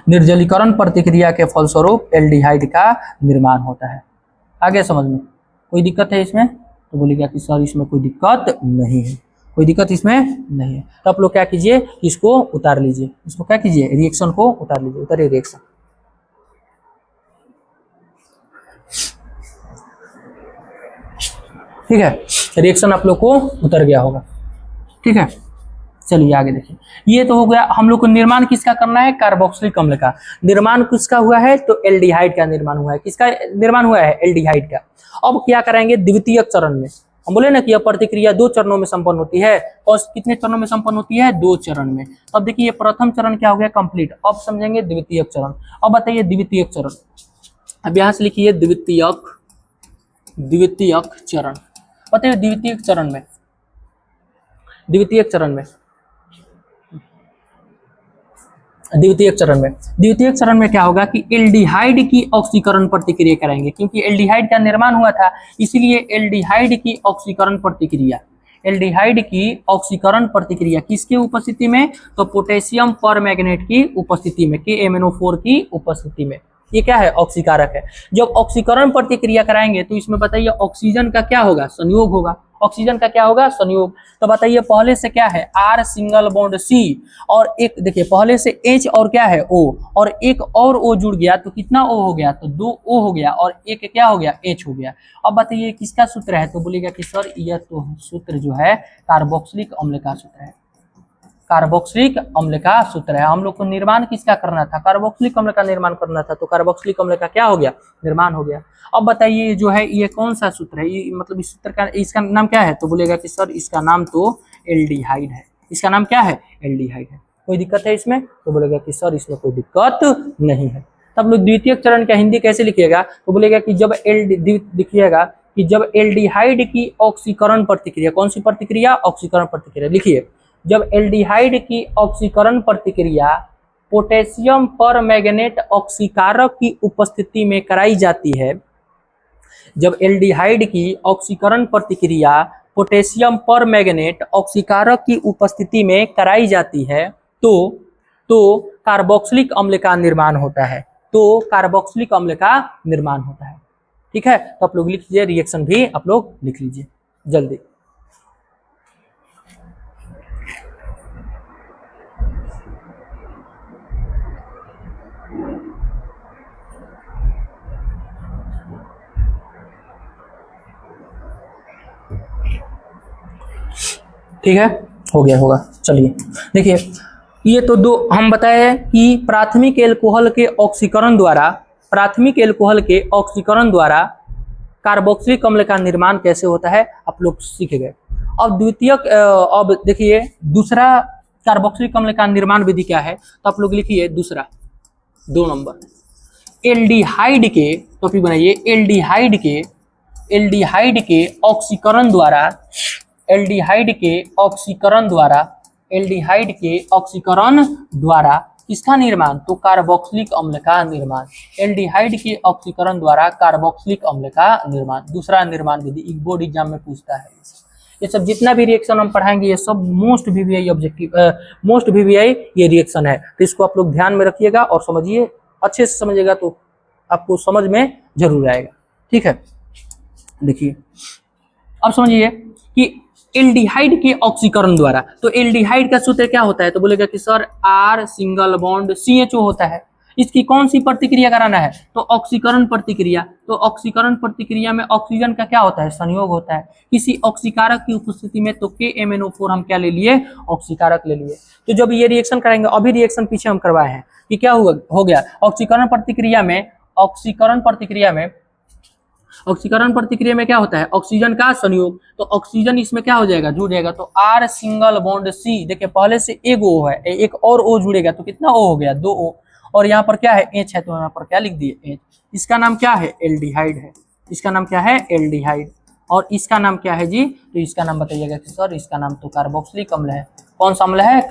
निर्जलीकरण प्रतिक्रिया के फलस्वरूप एल्डिहाइड का निर्माण होता है। आगे समझ में कोई दिक्कत है इसमें? तो बोलेगा कि सर इसमें कोई दिक्कत नहीं है, कोई दिक्कत इसमें नहीं है। तो आप लोग क्या कीजिए? इसको उतार लीजिए। इसको क्या कीजिए? रिएक्शन को उतार लीजिए। उतारिए रिएक्शन। ठीक है, रिएक्शन आप लोग को उतर गया होगा। ठीक है, चलिए आगे देखिए। ये तो हो गया हम लोग को निर्माण किसका करना है? कार्बोक्सिलिक अम्ल का। निर्माण किसका हुआ है? तो एल्डिहाइड का निर्माण हुआ है। किसका निर्माण हुआ है? एल्डिहाइड का। अब क्या कराएंगे? द्वितीयक चरण में हम बोले ना कि यह प्रतिक्रिया 2 चरणों में संपन्न होती है। और कितने चरणों में संपन्न होती है? 2 चरण में। अब देखिए ये प्रथम चरण क्या हो गया? कंप्लीट। अब समझेंगे द्वितीयक चरण। अब बताइए द्वितीयक चरण। अब यहां से लिखिए द्वितीयक चरण। बताइए द्वितीयक चरण में, द्वितीयक चरण में क्या होगा कि एल्डिहाइड की ऑक्सीकरण प्रतिक्रिया कराएंगे, क्योंकि एल्डिहाइड का निर्माण हुआ था, इसलिए एल्डिहाइड की ऑक्सीकरण प्रतिक्रिया, एल्डिहाइड की ऑक्सीकरण प्रतिक्रिया किसकी उपस्थिति में? तो पोटेशियम परमैंगनेट की उपस्थिति में, KMnO4 की उपस्थिति में। ये क्या है? ऑक्सीकारक है। जब ऑक्सीकरण प्रतिक्रिया कराएंगे तो इसमें बताइए ऑक्सीजन का क्या होगा? संयोग होगा। ऑक्सीजन का क्या होगा? संयोग। तो बताइए पहले से क्या है? R सिंगल बॉन्ड C और एक देखिए पहले से H और क्या है? O और एक और O जुड़ गया तो कितना O हो गया? तो 2 O हो गया और एक क्या हो गया? H हो गया। अब बताइए किसका सूत्र है? तो बोलेगा कि सर यह तो सूत्र जो है कार्बोक्सिलिक अम्ल का सूत्र है। कार्बोक्सिलिक अम्ल का सूत्र है। हम लोग को निर्माण किसका करना था, कार्बोक्सिलिक अम्ल का निर्माण करना था, तो कार्बोक्सिलिक अम्ल का क्या हो गया, निर्माण हो गया। अब बताइए जो है ये कौन सा सूत्र है, ये मतलब इस सूत्र का इसका नाम क्या है, तो बोलेगा कि सर इसका नाम तो एल्डिहाइड है। इसका नाम क्या है, एल्डिहाइड है। कोई दिक्कत है इसमें, तो बोलेगा कि सर इसमें कोई दिक्कत नहीं है। तब लोग द्वितीय चरण का हिंदी कैसे लिखिएगा, तो बोलेगा कि जब लिखिएगा कि जब एल्डिहाइड की ऑक्सीकरण प्रतिक्रिया, कौन सी प्रतिक्रिया, ऑक्सीकरण प्रतिक्रिया, लिखिए जब एल्डिहाइड की ऑक्सीकरण प्रतिक्रिया पोटेशियम परमैंगनेट ऑक्सीकारक की उपस्थिति में कराई जाती है, जब एल्डिहाइड की ऑक्सीकरण प्रतिक्रिया पोटेशियम परमैंगनेट ऑक्सीकारक की उपस्थिति में कराई जाती है तो कार्बोक्सिलिक अम्ल का निर्माण होता है, तो कार्बोक्सिलिक अम्ल का निर्माण होता है। ठीक है, तो आप लोग लिख लीजिए, रिएक्शन भी आप लोग लिख लीजिए जल्दी। ठीक है, हो गया होगा। चलिए देखिए, ये तो दो हम बताए कि प्राथमिक एल्कोहल के ऑक्सीकरण द्वारा कार्बोक्सिलिक अम्ल का निर्माण कैसे होता है आप लोग सीख गए। अब द्वितीयक, अब देखिए दूसरा कार्बोक्सिलिक अम्ल का निर्माण विधि क्या है, तो आप लोग लिखिए दूसरा 2 नंबर, एल्डिहाइड के टॉपिक बनाइए, एल्डिहाइड के ऑक्सीकरण द्वारा किसका निर्माण, तो कार्बोक्सिलिक अम्ल का निर्माण, एल्डिहाइड के ऑक्सीकरण द्वारा कार्बोक्सिलिक अम्ल का निर्माण, दूसरा निर्माण विधि बोर्ड एग्जाम में पूछता है। ये सब जितना भी रिएक्शन हम पढ़ाएंगे ये सब मोस्ट वीवीआई ये रिएक्शन है, तो इसको आप लोग ध्यान में रखिएगा और समझिए, अच्छे से समझिएगा तो आपको समझ में जरूर आएगा। ठीक है, देखिए अब समझिए कि एल्डिहाइड के ऑक्सीकरण द्वारा, तो एल्डिहाइड का सूत्र क्या होता है, तो बोलेगा कि sir R single bond CHO होता है। इसकी कौन सी प्रतिक्रिया कराना है, तो ऑक्सीकरण प्रतिक्रिया, तो ऑक्सीकरण प्रतिक्रिया में ऑक्सीजन का क्या होता है, संयोग होता है किसी ऑक्सीकारक की उपस्थिति में, तो KMnO4 हम क्या ले लिए, ऑक्सीकारक ले लिए। तो जब ये रिएक्शन कराएंगे, अभी रिएक्शन पीछे हम करवाए हैं कि क्या हो गया, ऑक्सीकरण प्रतिक्रिया में क्या होता है, ऑक्सीजन का संयोग, तो ऑक्सीजन इसमें क्या हो जाएगा, जुड़ जाएगा, तो R सिंगल बॉन्ड C, देखिए पहले से एक O है, एक और O जुड़ेगा तो कितना O हो गया, 2 O, और यहाँ पर क्या है H है, तो यहाँ पर क्या लिख दिए H। इसका नाम क्या है, एल्डिहाइड है, इसका नाम क्या है, एल्डिहाइड, और इसका नाम क्या है जी, तो इसका नाम बताइएगा कि सर इसका नाम तो कार्बोक्सिलिक अम्ल है। कौन सा अम्ल है,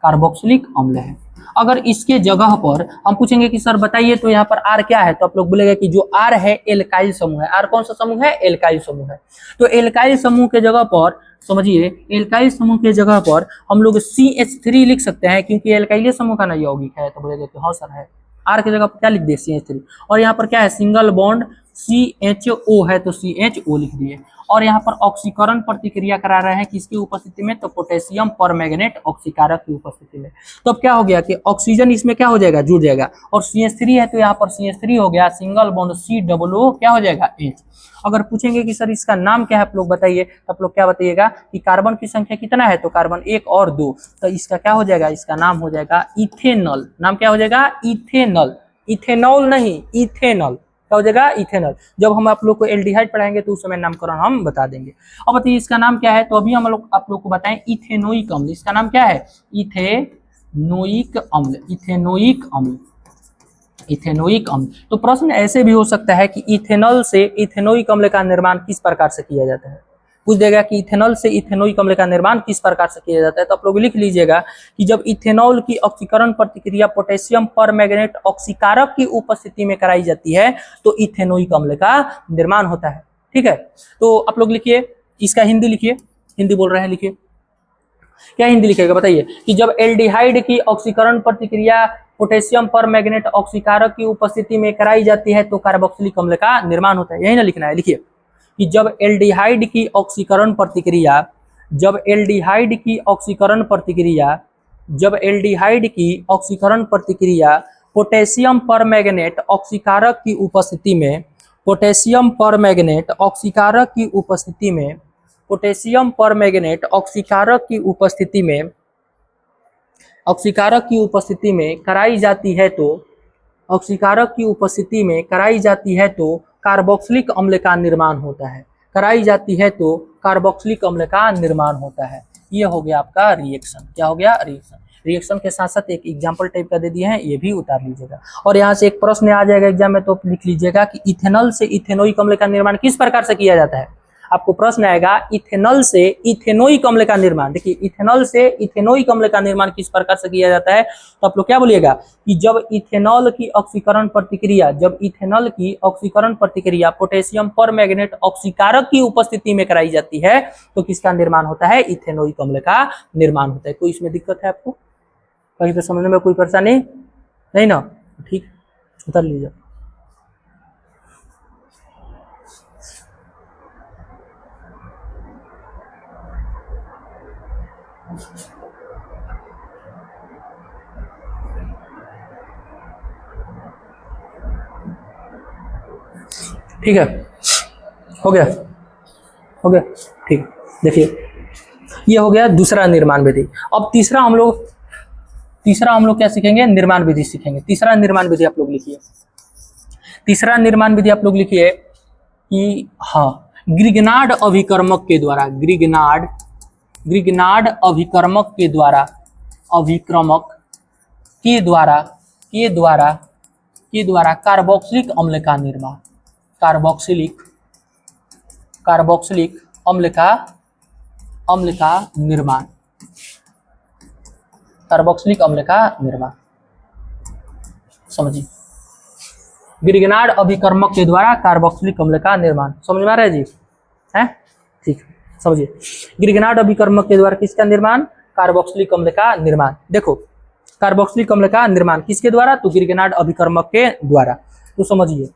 कार्बोक्सिलिक अम्ल है। अगर इसके जगह पर हम पूछेंगे कि सर बताइए तो यहाँ पर R क्या है, तो आप लोग बोलेगा कि जो R है एल्काइल समूह है। R कौन सा समूह है, एल्काइल समूह है। तो एल्काइल समूह के जगह पर समझिए, एल्काइल समूह के जगह पर हम लोग CH3 लिख सकते हैं, क्योंकि एल्काइल समूह का ना यौगिक है, तो बोलेगा कि हाँ सर है। R की जगह पर क्या लिख दिए, CH3, और यहाँ पर क्या है, सिंगल बॉन्ड CHO है, तो CHO लिख दिए। और यहाँ पर ऑक्सीकरण प्रतिक्रिया करा रहे हैं किसकी उपस्थिति में, तो पोटेशियम परमैंगनेट ऑक्सीकारक की उपस्थिति में। तो अब क्या हो गया कि ऑक्सीजन इसमें क्या हो जाएगा, जुड़ जाएगा, और CH3 है तो यहाँ पर CH3 हो गया, सिंगल बॉन्ड COO क्या हो जाएगा, H। अगर पूछेंगे कि सर इसका नाम क्या है आप लोग बताइए, तो आप लोग क्या बताइएगा कि कार्बन की संख्या कितना है, तो कार्बन 1 और 2, तो इसका क्या हो जाएगा, इसका नाम हो जाएगा इथेनॉल। नाम क्या हो जाएगा, इथेनॉल, इथेनॉल नहीं, इथेनॉल, क्या हो जाएगा, इथेनॉल। जब हम आप लोग को एल्डिहाइड पढ़ाएंगे तो उस समय नामकरण हम बता देंगे। अब बताइए इसका नाम क्या है, तो अभी हम लोग आप लोग को बताएं इथेनोइक अम्ल। इसका नाम क्या है, इथेनोइक अम्ल। तो प्रश्न ऐसे भी हो सकता है कि इथेनॉल से इथेनोइक अम्ल का निर्माण किस प्रकार से किया जाता है, पूछ देगा कि इथेनॉल से इथेनोइक अम्ल का निर्माण किस प्रकार से किया जाता है। तो आप लोग लिख लीजिएगा कि जब इथेनॉल की ऑक्सीकरण प्रतिक्रिया पोटेशियम परमैंगनेट ऑक्सीकारक की उपस्थिति में कराई जाती है तो इथेनोइक अम्ल का निर्माण होता है। ठीक है, तो आप लोग लिखिए, इसका हिंदी लिखिए, हिंदी बोल रहे हैं, लिखिए क्या हिंदी लिखेगा बताइए, कि जब एल्डिहाइड की ऑक्सीकरण प्रतिक्रिया पोटेशियम परमैंगनेट ऑक्सीकारक की उपस्थिति में कराई जाती है तो कार्बोक्सिलिक अम्ल का निर्माण होता है। यही ना लिखना है, लिखिए कि जब एल्डिहाइड की ऑक्सीकरण प्रतिक्रिया पोटेशियम परमैंगनेट ऑक्सीकारक की उपस्थिति में पोटेशियम परमैंगनेट ऑक्सीकारक की उपस्थिति में कराई जाती है तो ऑक्सीकारक की उपस्थिति में कराई जाती है तो कार्बोक्सिलिक अम्ल का निर्माण होता है। कराई जाती है तो कार्बोक्सिलिक अम्ल का निर्माण होता है। ये हो गया आपका रिएक्शन। क्या हो गया? रिएक्शन। रिएक्शन के साथ साथ एक एग्जाम्पल टाइप का दे दिए हैं, ये भी उतार लीजिएगा। और यहाँ से एक प्रश्न आ जाएगा एग्जाम में, तो लिख लीजिएगा कि इथेनॉल से इथेनोइक अम्ल का निर्माण किस प्रकार से किया जाता है। आपको प्रश्न आएगा इथेनॉल से इथेनोइक अम्ल का निर्माण। देखिए इथेनॉल से इथेनोइक अम्ल का निर्माण किस प्रकार से किया जाता है, तो आप लोग क्या बोलिएगा कि जब इथेनॉल की ऑक्सीकरण प्रतिक्रिया पोटेशियम परमैंगनेट ऑक्सीकारक की उपस्थिति में कराई जाती है तो किसका निर्माण होता है? इथेनोइक अम्ल का निर्माण होता है। कोई इसमें दिक्कत है आपको? कहीं पे समझने में कोई परेशानी नहीं ना? ठीक, उतर लीजिए। ठीक है, हो गया ठीक। देखिए ये हो गया दूसरा निर्माण विधि। अब तीसरा हम लोग क्या सीखेंगे? निर्माण विधि सीखेंगे। तीसरा निर्माण विधि आप लोग लिखिए। तीसरा निर्माण विधि आप लोग लिखिए कि हाँ, ग्रिगनार्ड अभिकर्मक के द्वारा कार्बोक्सिलिक अम्ल का निर्माण। कार्बोक्सिलिक अम्ल का निर्माण। कार्बोक्सिलिक अम्ल का निर्माण समझिए। ग्रिगनार्ड अभिकर्मक के द्वारा कार्बोक्सिलिक अम्ल का निर्माण समझ में आ रहा है जी? है ठीक, समझिए। ग्रिगनार्ड अभिकर्मक के द्वारा किसका निर्माण? कार्बोक्सिलिक अम्ल का निर्माण। देखो कार्बोक्सिलिक अम्ल का निर्माण किसके द्वारा? तो ग्रिगनार्ड अभिकर्मक के द्वारा। तो समझिए,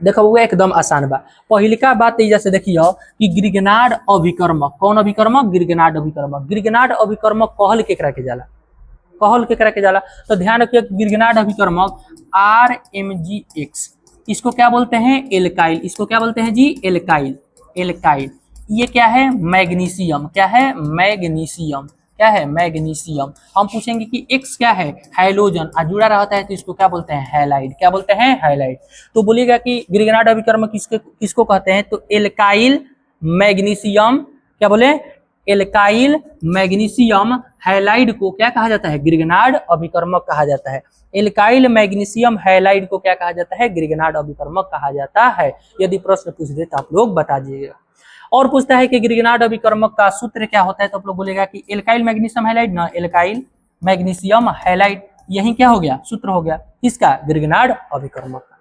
देखो वो एकदम आसान बा। पहली का बात जैसे देखिए कि ग्रिगनार्ड अभिकर्मक, कौन अभिकर्मक? ग्रिगनार्ड अभिकर्मक। ग्रिगनार्ड अभिकर्मक कहल केकरा के जाला? तो ध्यान रखिए ग्रिगनार्ड अभिकर्मक RMgX, इसको क्या बोलते हैं? एल्काइल। इसको क्या बोलते हैं जी? एल्काइल। ये क्या है? मैग्नीशियम। क्या है? मैग्नीशियम। क्या है? मैग्नीशियम। हम पूछेंगे कि X क्या है? हाइड्रोजन। जुड़ा रहता है तो इसको क्या बोलते हैं? हैलाइड। क्या बोलते हैं? हैलाइड। तो बोलिएगा कि ग्रिगनार्ड अभिकर्मक किसको कहते हैं? तो एल्काइल मैग्नीशियम, क्या बोले? एल्काइल मैग्नीशियम हैलाइड को क्या कहा जाता है? ग्रिगनार्ड अभिकर्मक कहा जाता है। एल्काइल मैग्नीशियम हैलाइड को क्या कहा जाता है? ग्रिगनार्ड अभिकर्मक कहा जाता है। यदि प्रश्न पूछ दे तो आप लोग बता दीजिएगा। और पूछता है कि ग्रिगनार्ड अभिकर्मक का सूत्र क्या होता है, तो आप लोग बोलेगा कि एल्काइल मैग्नीशियम हैलाइड ना, एल्काइल मैग्नीशियम हैलाइड, यही क्या हो गया? सूत्र हो गया किसका? ग्रिगनार्ड अभिकर्मक का।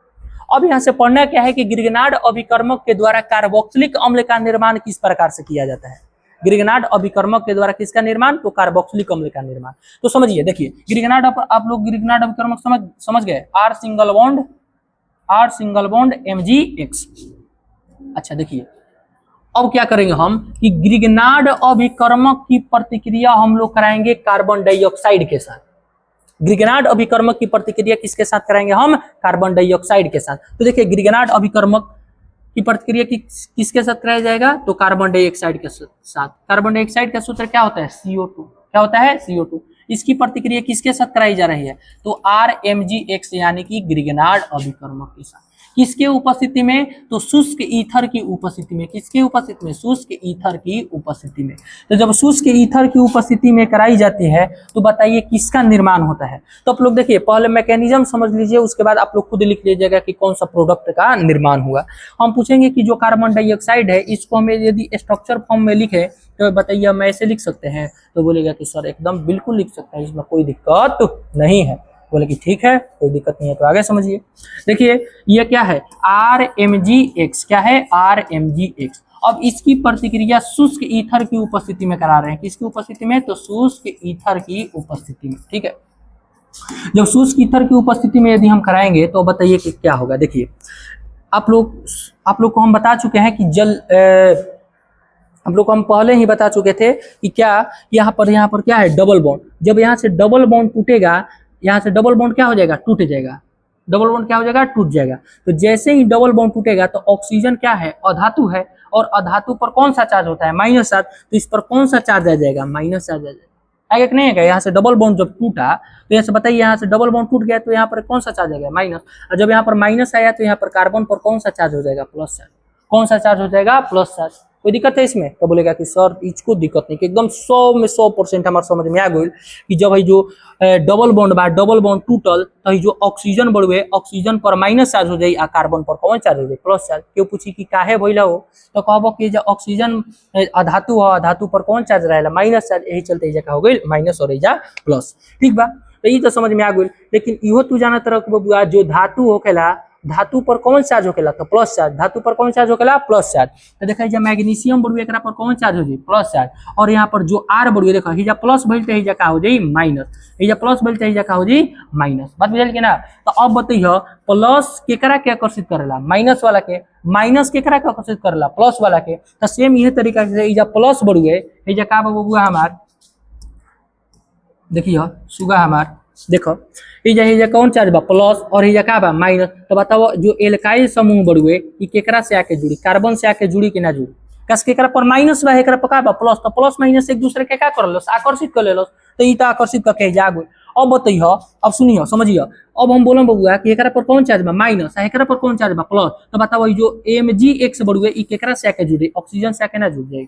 अब यहाँ से पढ़ना क्या है कि ग्रिगनार्ड अभिकर्मक के द्वारा कार्बोक्सिलिक अम्ल का निर्माण किस प्रकार से किया जाता है। ग्रिगनार्ड अभिकर्मक के द्वारा किसका निर्माण? तो कार्बोक्सिलिक अम्ल का निर्माण। तो समझिए, देखिए ग्रिगनार्ड, आप लोग ग्रिगनार्ड अभिकर्मक समझ गए? R single bond MgX। अच्छा देखिए अब क्या करेंगे हम कि ग्रिगनार्ड अभिकर्मक की प्रतिक्रिया हम लोग कराएंगे कार्बन डाइऑक्साइड के साथ। ग्रिगनार्ड अभिकर्मक की प्रतिक्रिया किसके साथ कराएंगे हम? कार्बन डाइऑक्साइड के साथ। तो देखिए ग्रिगनार्ड अभिकर्मक की प्रतिक्रिया किसके साथ कराया जाएगा? तो कार्बन डाइऑक्साइड के साथ। कार्बन डाइऑक्साइड का सूत्र क्या होता है? CO2। क्या होता है? CO2। इसकी प्रतिक्रिया किसके साथ कराई जा रही है? तो RMgX यानी कि ग्रिगनार्ड अभिकर्मक के साथ। किसके उपस्थिति में? तो शुष्क ईथर की उपस्थिति में। किसकी उपस्थिति में? शुष्क ईथर की उपस्थिति में। तो जब शुष्क ईथर की उपस्थिति में कराई जाती है तो बताइए किसका निर्माण होता है। तो आप लोग देखिए पहले मैकेनिज्म समझ लीजिए, उसके बाद आप लोग खुद लिख लीजिएगा कि कौन सा प्रोडक्ट का निर्माण हुआ। हम पूछेंगे कि जो कार्बन डाइऑक्साइड है इसको हमें यदि स्ट्रक्चर फॉर्म में लिखे तो बताइए हम ऐसे लिख सकते हैं? तो बोलेगा कि सर एकदम बिल्कुल लिख सकते हैं, इसमें कोई दिक्कत नहीं है। बोले कि ठीक है कोई दिक्कत नहीं है। तो आगे समझिए, देखिए ये क्या है? RMgX। क्या है? RMgX। अब इसकी प्रतिक्रिया शुष्क ईथर की उपस्थिति में करा रहे हैं। किसकी उपस्थिति में? तो शुष्क ईथर की उपस्थिति में। ठीक है, जब शुष्क ईथर की उपस्थिति में यदि हम कराएंगे तो बताइए कि क्या होगा। देखिए आप लोग को हम बता चुके हैं कि हम लोग को हम पहले ही बता चुके थे कि क्या यहाँ पर क्या है? Double bond. जब यहाँ से डबल बॉन्ड टूटेगा, यहाँ से डबल बॉन्ड क्या हो जाएगा? टूट जाएगा। डबल बॉन्ड क्या हो जाएगा, टूट जाएगा। तो जैसे ही डबल बॉन्ड टूटेगा तो ऑक्सीजन क्या है, अधातु है, और अधातु पर कौन सा चार्ज होता है, माइनस चार्ज। तो इस पर कौन सा चार्ज आ जाएगा, माइनस चार्ज आ जाएगा। आएगा कि नहीं आएगा। यहाँ से डबल बॉन्ड जब टूटा तो यहाँ से बताइए, यहाँ से डबल बॉन्ड टूट गया तो यहाँ पर कौन सा चार्ज आ गया, माइनस। और जब यहाँ पर माइनस आया तो यहाँ पर कार्बन पर कौन सा चार्ज हो जाएगा, प्लस चार्ज। कौन सा चार्ज हो जाएगा, प्लस चार्ज। कोई दिक्कत है इसमें, तो बोलेगा कि सर इसको दिक्कत नहीं, कि एकदम 100 में 100% हमारे समझ में आ गई कि जब जो डबल बॉन्ड बा, डबल बॉन्ड टूटल तो जो ऑक्सीजन बढ़ुए, ऑक्सीजन पर माइनस चार्ज हो जाए, आ कार्बन पर कौन चार्ज हो जाए, प्लस चार्ज। क्यों पूछी कि काहे भइला हो, तो कहबो कि जब ऑक्सीजन अधातु हो, अधातु पर कौन चार्ज रहेला, माइनस चार्ज। यही चलते एजा का हो गई माइनस और एजा प्लस। ठीक बा, तो ये तो समझ में आ गई। लेकिन इहो तू जाना तरह बबुआ, जो धातु होखेला, धातु पर कौन चार्ज होखेला, तो प्लस चार्ज। धातु पर कौन चार्ज होखेला, प्लस चार्ज। तो देखा जब मैग्नीशियम बढ़ुए, एकरा पर कौन चार्ज हो जाए, प्लस चार्ज। और यहाँ पर जो आर बढ़ुए, देखो हिजा प्लस भइल तो हिजा का हो जाए माइनस, हिजा प्लस भइल तो हिजा का हो जाए माइनस। बात बुझल के ना। तो अब बताइए प्लस केकरा के आकर्षित करेला, माइनस वाला के। माइनस केकरा के आकर्षित करेला, प्लस वाला के। तो सेम यही तरीका से हिजा प्लस बढ़ुए, हिजा का बबुआ हमार, देखिए सुगा हमार, देखो हिजा कौन चार्ज बा, प्लस, और हिजा का बा, माइनस। तो बताओ जो एल्काइल समूह बढ़ुए ई केकरा से आके जुड़ी, कार्बन से आके जुड़ी कि ना जुड़ी। कस केकरा पर माइनस बा, एकरा पर का बा, प्लस। तो प्लस माइनस एक दूसरे के का कर लेलस, आकर्षित कर लेलस। तो ई तो आकर्षित करके जा गई। अब बताइए, अब सुनिए समझिए, अब हम बोलम बबुआ कि एकरा पर कौन चार्ज बा, माइनस, एकरा पर कौन चार्ज बा, प्लस। तो बताओ जो Mgx बढ़ुए ई केकरा से आके जुड़ी, ऑक्सीजन से आके ना जुड़ जाए।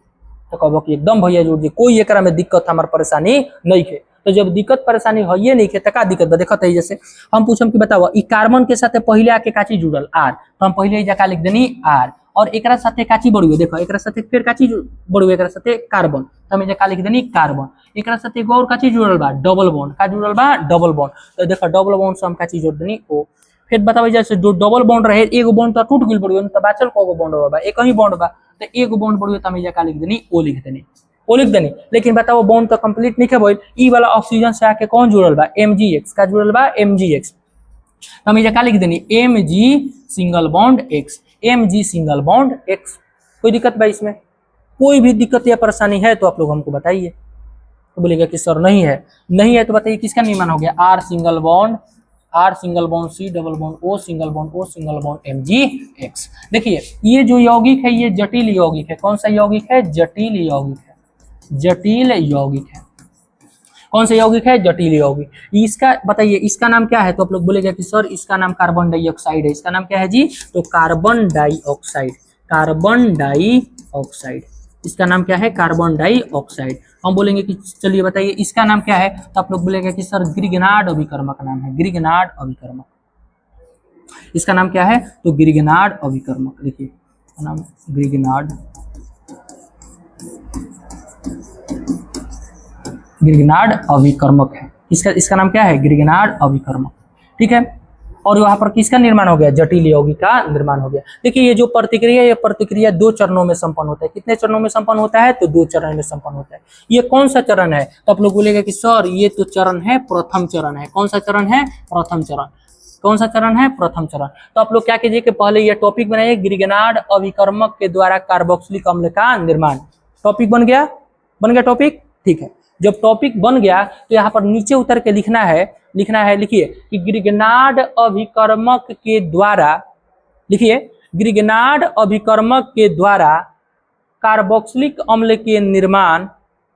तो कहबो कि एकदम भैया जुड़ जाए, कोई एकरा में दिक्कत हमार परेशानी नहीं है। तो जब दिक्कत परेशानी है नहीं के, का दिक्कत बा, देखत है। जैसे हम पूछम कि बताओ ई कार्बन के साथे पहले आके काची जुड़ल, आर। तो हम पहले जका लिख देनी आर, और एकरा साथे काची बढ़ुए, देखो एकरा साथे फिर काची बढ़ुए, एकरा साथे कार्बन। तो हम जका लिख देनी कार्बन। एकरा साथे एगो और काची जुड़ल बा, डबल बॉन्ड। का जुड़ल बा, डबल बॉन्ड। तो देखो डबल बॉन्ड से हम काची जोड़ देनी ओ। फिर बताओ जैसे जो डबल बॉन्ड रहे, एगो बॉन्ड तो टूट गेल बढ़ुए, तो बाचल को बॉन्ड बा, एक ही बॉन्ड बा। तो एगो बॉन्ड बढ़ुए तो हम जका लिख देनी ओ, लिख देनी ओ, लिख देनी। लेकिन बताओ बॉन्ड तो कंप्लीट नहीं है, ई वाला ऑक्सीजन से आके कौन जुड़ल बा, Mgx। का जुड़ल बा, Mgx। हम ये क्या लिख देनी, Mg single bond x, Mg single bond x। कोई दिक्कत बा इसमें, कोई भी दिक्कत या परेशानी है तो आप लोग हमको बताइए। तो बोलेगा कि सर नहीं है, नहीं है तो बताइए किसका निर्माण हो गया, R single bond, R single bond C double bond O single bond O single bond Mgx। देखिए ये जो यौगिक है ये जटिल यौगिक है। कौन सा यौगिक है, जटिल यौगिक है, जटिल यौगिक है। कौन सा यौगिक है, जटिल यौगिक। इसका बताइए इसका नाम क्या है, तो आप लोग बोलेगा कि सर इसका नाम कार्बन डाइऑक्साइड है। इसका नाम क्या है जी, तो कार्बन डाइऑक्साइड, कार्बन डाइऑक्साइड। इसका नाम क्या है, कार्बन डाइऑक्साइड। हम बोलेंगे कि चलिए बताइए इसका नाम क्या है, तो आप लोग बोलेंगे कि सर ग्रिगनार्ड अभिकर्मक नाम है, ग्रिगनार्ड अभिकर्मक। इसका नाम क्या है, तो ग्रिगनार्ड अभिकर्मक। देखिए नाम ग्रिगनार्ड, ग्रिगनार्ड अभिकर्मक है। इसका नाम क्या है, ग्रिगनार्ड अभिकर्मक। ठीक है। और वहां पर किसका निर्माण हो गया, जटिल यौगिक का निर्माण हो गया। देखिए ये जो प्रतिक्रिया, ये प्रतिक्रिया 2 चरणों में संपन्न होता है। कितने चरणों में संपन्न होता है, तो 2 चरण में संपन्न होता है। ये कौन सा चरण है, तो आप लोग बोलेगा कि सर ये तो चरण है, प्रथम चरण है। कौन सा चरण है, प्रथम चरण। कौन सा चरण है, प्रथम चरण। तो आप लोग क्या कीजिए कि पहले ये टॉपिक बनाइए, ग्रिगनार्ड अभिकर्मक के द्वारा कार्बोक्सिलिक अम्ल का निर्माण। टॉपिक बन गया, बन गया टॉपिक। ठीक है, जब टॉपिक बन गया तो यहाँ पर नीचे उतर के लिखना है, लिखिए कि ग्रिगनार्ड अभिकर्मक के द्वारा, लिखिए ग्रिगनार्ड अभिकर्मक के द्वारा कार्बोक्सिलिक अम्ल के निर्माण,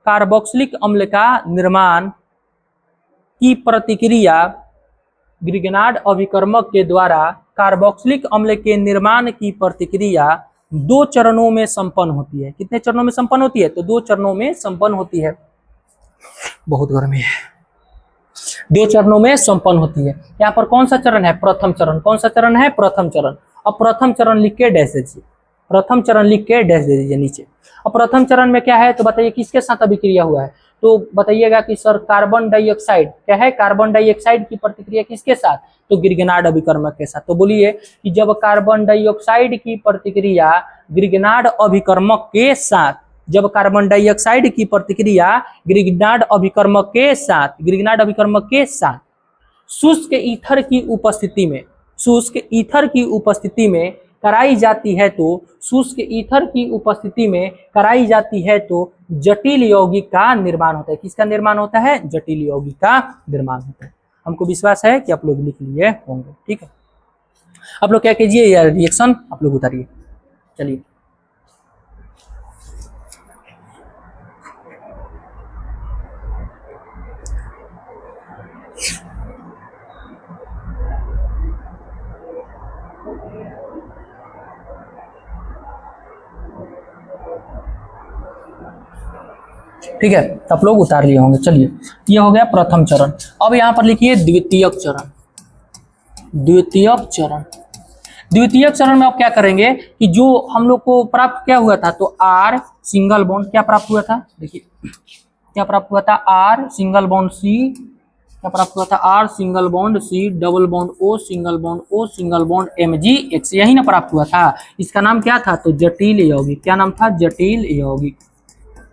कार्बोक्सिलिक अम्ल का निर्माण की प्रतिक्रिया, ग्रिगनार्ड अभिकर्मक के द्वारा कार्बोक्सिलिक अम्ल के निर्माण की प्रतिक्रिया 2 चरणों में संपन्न होती है। कितने चरणों में संपन्न होती है, तो 2 चरणों में संपन्न होती है। बहुत गर्मी है। 2 चरणों में संपन्न होती है। यहाँ पर कौन सा चरण है, प्रथम चरण। कौन सा चरण है, प्रथम चरण। अब प्रथम चरण लिख के डैश दीजिए, प्रथम चरण लिख के डैश दे दीजिए नीचे। अब प्रथम चरण में क्या है, तो बताइए किसके साथ अभिक्रिया हुआ है, तो बताइएगा कि सर कार्बन डाइऑक्साइड। क्या है, कार्बन डाइऑक्साइड की प्रतिक्रिया किसके साथ, तो ग्रिगनार्ड अभिकर्मक के साथ। तो बोलिए कि जब कार्बन डाइऑक्साइड की प्रतिक्रिया ग्रिगनार्ड अभिकर्मक के साथ, जब कार्बन डाइऑक्साइड की प्रतिक्रिया ग्रिगनार्ड अभिकर्मक के साथ, ग्रिगनार्ड अभिकर्मक के साथ शुष्क ईथर की उपस्थिति में, शुष्क ईथर की उपस्थिति में कराई जाती है, तो शुष्क ईथर की उपस्थिति में कराई जाती है तो जटिल यौगिक का निर्माण होता है। किसका निर्माण होता है, जटिल यौगिक का निर्माण होता है। हमको विश्वास है कि आप लोग लिख लिए होंगे। ठीक है, आप लोग क्या कीजिए, यह रिएक्शन आप लोग उतारिए। चलिए ठीक है, तो आप लोग उतार लिए होंगे। चलिए ये हो गया प्रथम चरण। अब यहाँ पर लिखिए द्वितीयक चरण। द्वितीयक चरण, द्वितीयक चरण में आप क्या करेंगे कि जो हम लोग को प्राप्त क्या हुआ था, तो आर सिंगल बॉन्ड क्या प्राप्त हुआ था, देखिए क्या प्राप्त हुआ था, आर सिंगल बॉन्ड सी, क्या प्राप्त हुआ था, R single bond C double bond O single bond O single bond MgX, यही ना प्राप्त हुआ था। इसका नाम क्या था, तो जटिल यौगिक। क्या नाम था, जटिल यौगिक,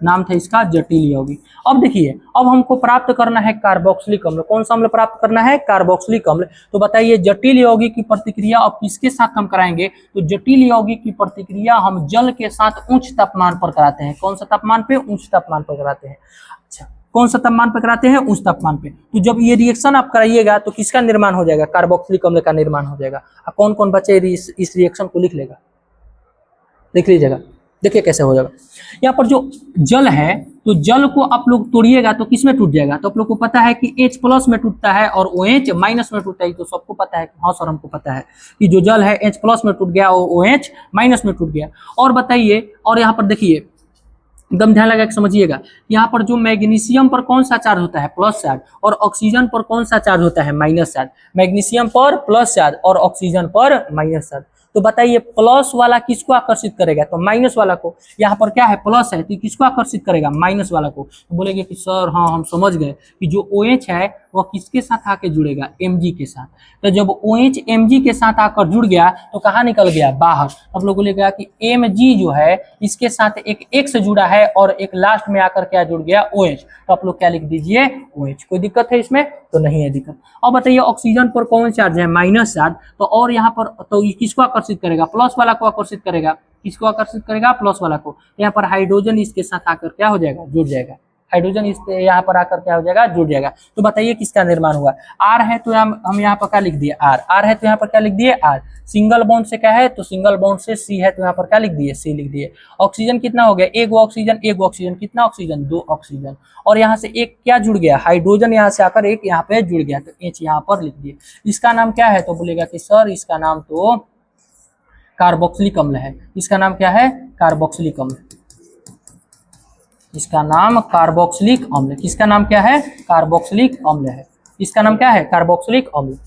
नाम था इसका जटिल यौगिक। अब देखिए, अब हमको प्राप्त करना है कार्बोक्सिलिक अम्ल। कौन सा अम्ल प्राप्त करना है, कार्बोक्सिलिक अम्ल। तो बताइए जटिल यौगिक की प्रतिक्रिया अब किसके साथ हम कराएंगे, तो जटिल यौगिक की प्रतिक्रिया हम जल के साथ उच्च तापमान पर कराते हैं। कौन सा तापमान पे, उच्च तापमान पर कराते हैं। अच्छा, कौन सा तापमान पर कराते हैं, उच्च तापमान पे। तो जब ये रिएक्शन आप कराइएगा तो किसका निर्माण हो जाएगा, कार्बोक्सिलिक अम्ल का निर्माण हो जाएगा। अब कौन कौन बच्चे इस रिएक्शन को लिख लेगा, लिख लीजिएगा। देखिए कैसे हो जाएगा। यहाँ पर जो जल है, तो जल को आप लोग तोड़िएगा तो किस में टूट जाएगा, तो आप लोग को पता है कि H+ में टूटता है और OH- में टूटता है। तो सबको पता है, हाँ सर हमको पता है कि जो जल है H+ में टूट गया और OH- में टूट गया। और बताइए, और यहाँ पर देखिए एकदम ध्यान लगा के समझिएगा, यहाँ पर जो मैग्नीशियम पर कौन सा चार्ज होता है, प्लस चार्ज, और ऑक्सीजन पर कौन सा चार्ज होता है, माइनस चार्ज। मैग्नीशियम पर प्लस चार्ज और ऑक्सीजन पर माइनस चार्ज। तो बताइए प्लस वाला किसको आकर्षित करेगा, तो माइनस वाला को। यहाँ पर क्या है, प्लस है, तो किसको आकर्षित करेगा, माइनस वाला को। तो बोलेंगे कि सर हाँ हम समझ गए कि जो OH है वह किसके साथ आके जुड़ेगा, Mg के साथ। तो जब OH Mg के साथ आकर जुड़ गया तो कहाँ निकल गया, बाहर। अब लोग बोलेगा कि Mg जो है इसके साथ एक X जुड़ा है और एक लास्ट में आकर क्या जुड़ गया, OH। तो आप लोग क्या लिख दीजिए, OH। कोई दिक्कत है इसमें, तो नहीं है दिक्कत। अब बताइए ऑक्सीजन पर कौन चार्ज है, माइनस चार्ज। तो और यहाँ पर तो किसको आकर्षित करेगा, प्लस वाला को आकर्षित करेगा। किसको आकर्षित करेगा, प्लस वाला को। यहाँ पर हाइड्रोजन इसके साथ आकर क्या हो जाएगा, जुड़ जाएगा। हाइड्रोजन इस यहाँ पर आकर क्या हो जाएगा, जुड़ जाएगा। तो बताइए किसका निर्माण हुआ, आर है तो हम यहाँ पर क्या लिख दिए, आर है तो यहाँ पर क्या लिख दिए, आर। सिंगल बॉन्ड से क्या है, तो सिंगल बॉन्ड से सी है तो यहाँ पर क्या लिख दिए, सी लिख दिए। ऑक्सीजन कितना हो गया, एक ऑक्सीजन, एक ऑक्सीजन, कितना ऑक्सीजन, 2 ऑक्सीजन। और यहाँ से एक क्या जुड़ गया, हाइड्रोजन यहाँ से आकर एक यहाँ पे जुड़ गया, तो H यहाँ पर लिख दिए। इसका नाम क्या है, तो बोलेगा कि सर इसका नाम तो कार्बोक्सिलिक अम्ल है। इसका नाम क्या है, कार्बोक्सिलिक अम्ल। इसका नाम कार्बोक्सिलिक अम्ल। किसका नाम क्या है, कार्बोक्सिलिक अम्ल है। इसका नाम क्या है, कार्बोक्सिलिक अम्ल।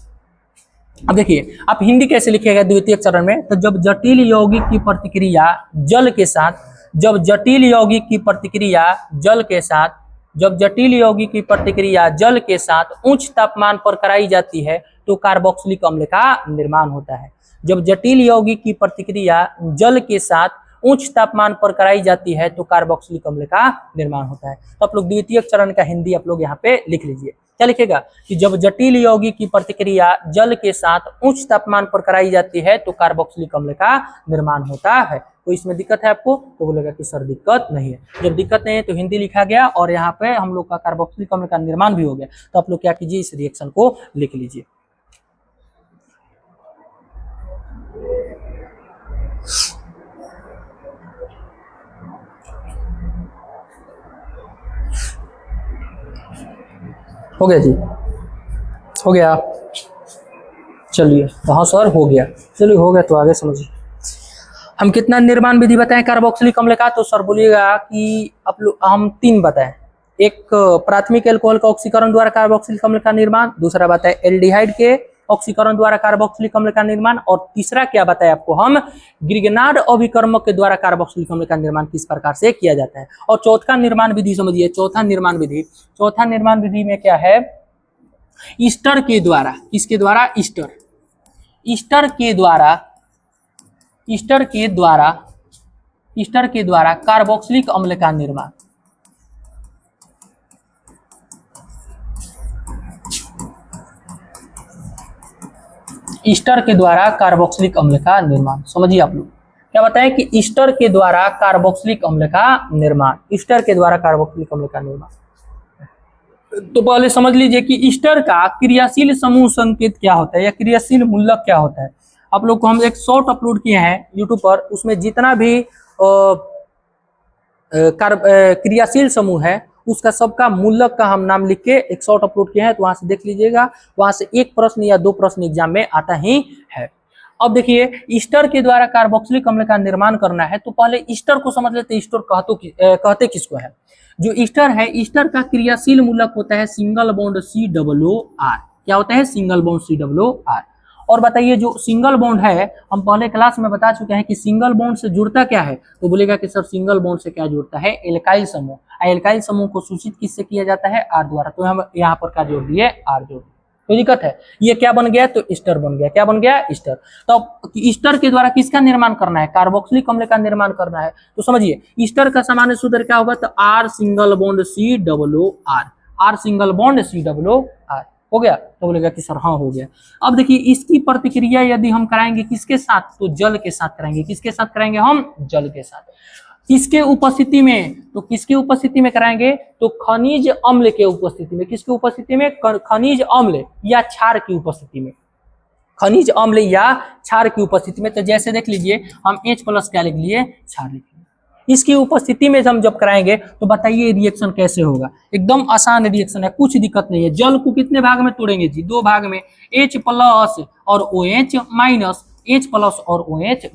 अब देखिए आप हिंदी कैसे लिखिएगा द्वितीय चरण में, तो जब जटिल यौगिक की प्रतिक्रिया जल के साथ, जब जटिल यौगिक की प्रतिक्रिया जल के साथ, जब जटिल यौगिक की प्रतिक्रिया जल के साथ उच्च तापमान पर कराई जाती है तो कार्बोक्सिलिक अम्ल का निर्माण होता है। जब जटिल यौगिक की प्रतिक्रिया जल के साथ उच्च तापमान पर कराई जाती है तो कार्बोक्सिलिक अम्ल का निर्माण होता है। तो आप लोग द्वितीय चरण का हिंदी आप लोग यहाँ पे लिख लीजिए। क्या लिखेगा कि जब जटिल यौगिक की प्रतिक्रिया जल के साथ उच्च तापमान पर कराई जाती है तो कार्बोक्सिलिक अम्ल का निर्माण होता है। तो इसमें दिक्कत है आपको, तो बोलेगा कि सर दिक्कत नहीं है। जब दिक्कत नहीं है तो हिंदी लिखा गया और यहाँ पे हम लोग का कार्बोक्सिलिक अम्ल का निर्माण भी हो गया। तो आप लोग क्या कीजिए, इस रिएक्शन को लिख लीजिए। हो गया जी, हो गया। चलिए तो हाँ सर हो गया, चलिए हो गया तो आगे समझिए। हम कितना निर्माण विधि बताएं कार्बोक्सिलिक अम्ल का, तो सर बोलिएगा कि आप लोग हम 3 बताएं। एक प्राथमिक एल्कोहल का ऑक्सीकरण द्वारा कार्बोक्सिलिक अम्ल का निर्माण, दूसरा बताए एल्डिहाइड के ऑक्सीकरण द्वारा कार्बोक्सिलिक अम्ल का निर्माण, और तीसरा क्या बताए आपको हम, ग्रिगनार्ड अभिकर्मक के द्वारा कार्बोक्सिलिक अम्ल का निर्माण किस प्रकार से किया जाता है। और चौथा निर्माण विधि समझिए, चौथा निर्माण विधि, चौथा निर्माण विधि में क्या है, ईस्टर के द्वारा, किसके द्वारा, ईस्टर, ईस्टर के द्वारा, ईस्टर के द्वारा, ईस्टर के द्वारा कार्बोक्सिलिक अम्ल का निर्माण। ईस्टर के द्वारा कार्बोक्सिलिक अम्ल का निर्माण समझिए आप लोग। क्या बताएं कि ईस्टर के द्वारा कार्बोक्सिलिक अम्ल का निर्माण, ईस्टर के द्वारा कार्बोक्सिलिक अम्ल का निर्माण। तो पहले समझ लीजिए कि ईस्टर का क्रियाशील समूह संकेत क्या होता है या क्रियाशील मूलक क्या होता है। आप लोग को हम एक शॉर्ट अपलोड किए हैं यूट्यूब पर, उसमें जितना भी क्रियाशील समूह है उसका सबका मूलक का हम नाम लिख के एक शॉर्ट अपलोड किए हैं, तो वहां से देख लीजिएगा। वहां से एक प्रश्न या दो प्रश्न एग्जाम में आता ही है। अब देखिए, ईस्टर के द्वारा कार्बोक्सिलिक अम्ल का निर्माण करना है, तो पहले ईस्टर को समझ लेते हैं। ईस्टर कहते किसको है? जो ईस्टर है, ईस्टर का क्रियाशील मूलक होता है सिंगल बॉन्ड COOR। क्या होता है? Single bond COOR। और बताइए, जो सिंगल बॉन्ड है, हम पहले क्लास में बता चुके हैं कि सिंगल बॉन्ड से जुड़ता क्या है, तो बोलेगा कि सर सिंगल बॉन्ड से क्या जुड़ता है? एल्काइल समूह। एल्काइल समूह को सूचित किससे किया जाता है? R द्वारा। तो हम यहाँ पर क्या जोड़ दिए? R जोड़ दिए। कोई दिक्कत है? ये क्या बन गया? तो ईस्टर बन गया। क्या बन गया? ईस्टर। तो ईस्टर के द्वारा किसका निर्माण करना है? कार्बोक्सिलिक अम्ल का निर्माण करना है। तो समझिए, ईस्टर का सामान्य सूत्र क्या होगा? तो R single bond COOR। R single bond COOR हो गया। तो बोलेगा कि सर हाँ हो गया। अब देखिए, इसकी प्रतिक्रिया यदि हम कराएंगे किसके साथ? तो जल के साथ कराएंगे। किसके साथ कराएंगे? हम जल के साथ। किसके उपस्थिति में? तो किसके उपस्थिति में कराएंगे? तो खनिज अम्ल के उपस्थिति में। किसके उपस्थिति में? खनिज अम्ल या क्षार की उपस्थिति में। खनिज अम्ल या क्षार की उपस्थिति में। तो जैसे देख लीजिए, हम H+ क्या लिख लिए? क्षार लिख लिए। इसकी उपस्थिति में हम जब कराएंगे तो बताइए रिएक्शन कैसे होगा? एकदम आसान रिएक्शन है, कुछ दिक्कत नहीं है। जल को कितने भाग में तोड़ेंगे जी? दो भाग में, H+ और OH-। H+ और OH-।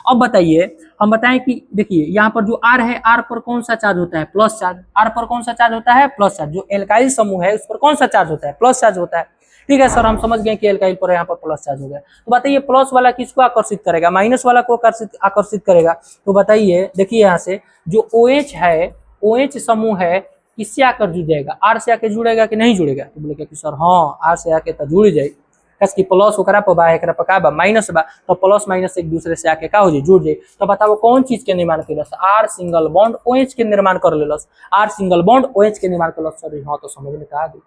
अब बताइए, हम बताएं कि देखिए यहाँ पर जो R है, R पर कौन सा चार्ज होता है? Plus charge. R पर कौन सा चार्ज होता है? Plus charge. जो एल्काइल समूह है उस पर कौन सा चार्ज होता है? प्लस चार्ज होता है। ठीक है सर, हम समझ गए कि एल्काइल पर यहाँ पर प्लस चार्ज हो गया। तो बताइए, प्लस वाला किसको आकर्षित करेगा? माइनस वाला को आकर्षित करेगा। तो बताइए, देखिए यहाँ से जो OH है, OH समूह है, किससे आकर जुड़ जाएगा? R से आके जुड़ेगा कि नहीं जुड़ेगा? तो बोलेगा कि सर हाँ, R से आके तो जुड़ जाए। कि प्लस ओकरा पर बा, एकरा पर का बा? माइनस बा। तो प्लस माइनस एक दूसरे से आके का हो जाए? जुड़ जाए। तो बताओ कौन चीज के निर्माण callus? R single bond OH के निर्माण कर लेलस। R सिंगल बॉन्ड OH के निर्माण करलस। सर हाँ, तो समझ में आ गई।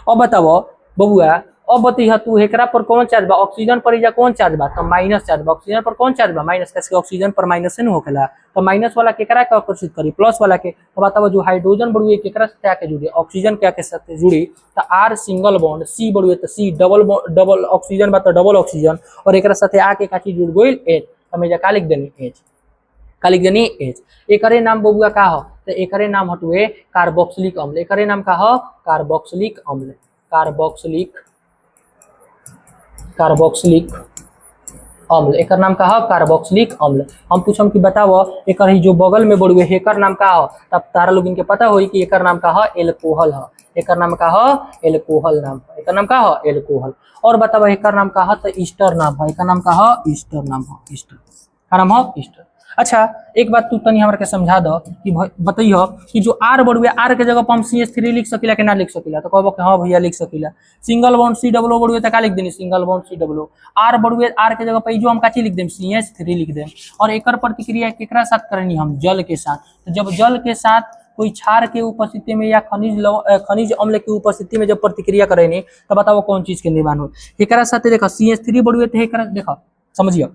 अब बताओ बबुआ, अब बतिहा तू एकरा पर कौन चार्ज बा? ऑक्सीजन पर या कौन चार्ज बा? तो माइनस चार्ज बा। ऑक्सीजन पर कौन चार्ज बा? माइनस। कैसे? ऑक्सीजन पर माइनस से न होखेला। तो माइनस वाला केकरा के आकर्षित करी? प्लस वाला के। तो बताओ, जो हाइड्रोजन बड़ुए केकरा से आके जुड़ी? ऑक्सीजन के आके साथ जुड़ी। तो R सिंगल बॉन्ड, C बड़ुए तो C डबल ऑक्सीजन बा, तो डबल ऑक्सीजन। और एकरा साथे आके का चीज जुड़ गइल? H। हमें का लिख देनी? H। का लिख देनी? H। एकरे नाम बबुआ का हो? तो एकरे नाम हटुए कार्बोक्सिलिक अम्ल। एकरे नाम का हो? कार्बोक्सिलिक अम्ल। कार्बोक्सिलिक अम्ल। एकर नाम का है कार्बोक्सिलिक अम्ल। हम पूछम कि बताओ, एकर ही जो बगल में बड़ुए एकर नाम का है? तब तारा लोग इनके पता होई कि एकर नाम का है एल्कोहल है। एकर नाम का है एल्कोहल नाम है। एकर नाम का है एल्कोहल। और बताओ एकर नाम का है? तो ईस्टर नाम है। एकर नाम का है ईस्टर नाम है। ईस्टर का नाम है ईस्टर। अच्छा, एक बात तू तनी हमरा के समझा दो कि बताइयो कि जो R बड़ुए, R के जगह पर हम CH3 लिख सकिला कि ना लिख सकिला? तो कहबो कि हां भैया लिख सकिला। सिंगल बॉन्ड COO बड़ुए त का लिख देनी? Single bond COO। R बड़ुए, R के जगह पर जो हम काची लिख देम? CH3 लिख देम। और एकर प्रतिक्रिया केकरा साथ करनी? हम जल के साथ। तो जब जल के साथ कोई क्षार के उपस्थिति में या खनिज अम्ल की उपस्थिति में जब प्रतिक्रिया करेनी, तो बताओ कौन चीज के निर्माण हो? एकरा साथे देखो CH3 बड़ुए त एकरा देखो, समझियो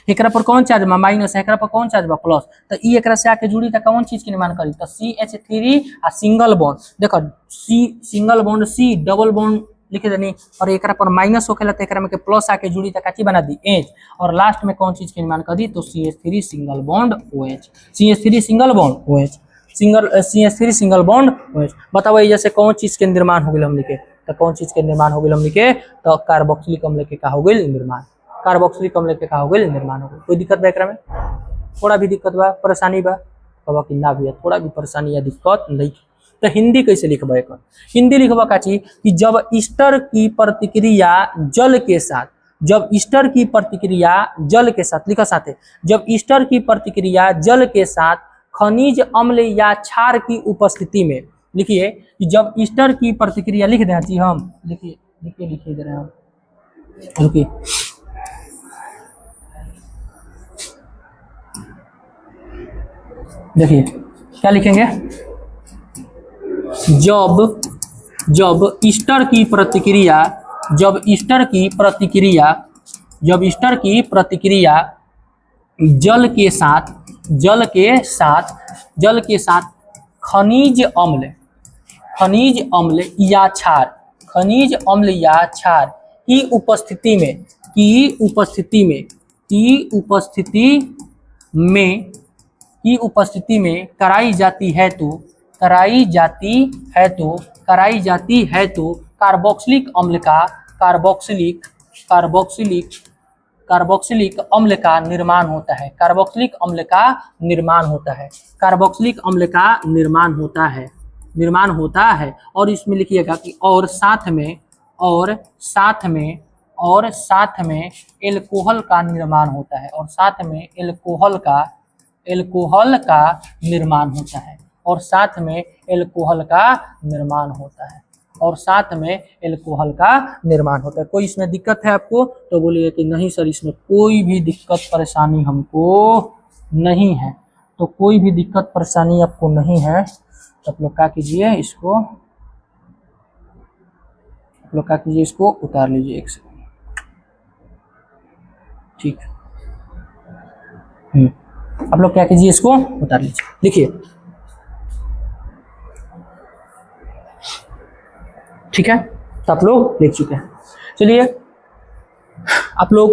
एकरा पर कौन चार्ज बा? माइनस। एकरा पर कौन चार्ज बा? प्लस। तो ई एकरा से आके जुड़ी त कौन चीज के निर्माण करी? तो CH3 आ सिंगल बॉन्ड। देखो, C single bond, C double bond लिख देनी। और एकरा पर माइनस होखेला त एकरा में के प्लस आके जुड़ी त काची बना दी? H। और लास्ट में कौन चीज के निर्माण कर दी? तो CH3 single bond OH। CH3 single bond OH। CH3 single bond OH। बताओ जैसे कौन चीज के निर्माण हो गेल हमनी के? तो कौन चीज के निर्माण हो गेल हमनी के? तो कार्बोक्सिलिक अम्ल के का हो गेल निर्माण। कार्बोक्सिलिक अम्ल के का हो गेल निर्माण हो गेल। कोई दिक्कत बा एकरा में? थोड़ा भी दिक्कत बा, परेशानी बा? कहबा कि ना भैया थोड़ा भी परेशानी या दिक्कत नहीं। तो हिंदी कैसे लिखबा एकर? हिंदी लिखबा काची कि जब ईस्टर की प्रतिक्रिया जल के साथ, जब ईस्टर की प्रतिक्रिया जल के साथ, लिखा साथे, जब ईस्टर की प्रतिक्रिया जल के साथ खनिज अम्ल या क्षार की उपस्थिति में, लिखिए कि जब ईस्टर की प्रतिक्रिया लिख दें जी हम, लिखिए लिखिए दे रहे हैं हम, रुकिए, देखिए क्या लिखेंगे? जब ईस्टर की प्रतिक्रिया जल के साथ खनिज खनिज अम्ल या क्षार, खनिज अम्ल या क्षार की उपस्थिति में, की उपस्थिति में, की उपस्थिति में, की उपस्थिति में कराई जाती है तो, कराई जाती है तो, कराई जाती है तो कार्बोक्सिलिक अम्ल का, कार्बोक्सिलिक, कार्बोक्सिलिक, कार्बोक्सिलिक अम्ल का निर्माण होता है, कार्बोक्सिलिक अम्ल का निर्माण होता है, कार्बोक्सिलिक अम्ल का निर्माण होता है, निर्माण होता है। और इसमें लिखिएगा कि और साथ में, और साथ में, और साथ में एल्कोहल का निर्माण होता है, और साथ में एल्कोहल का, एल्कोहल का निर्माण होता है, और साथ में एल्कोहल का निर्माण होता है, और साथ में एल्कोहल का निर्माण होता है। कोई इसमें दिक्कत है आपको तो बोलिए कि नहीं सर इसमें कोई भी दिक्कत परेशानी हमको नहीं है, तो कोई भी दिक्कत परेशानी आपको नहीं है तो आप लोग क्या कीजिए, इसको आप लोग क्या कीजिए, इसको उतार लीजिए एक सेकंड, ठीक है। आप लोग क्या कीजिए, इसको उतार लीजिए, लिखिए, ठीक है। तो आप लोग लिख चुके हैं। चलिए आप लोग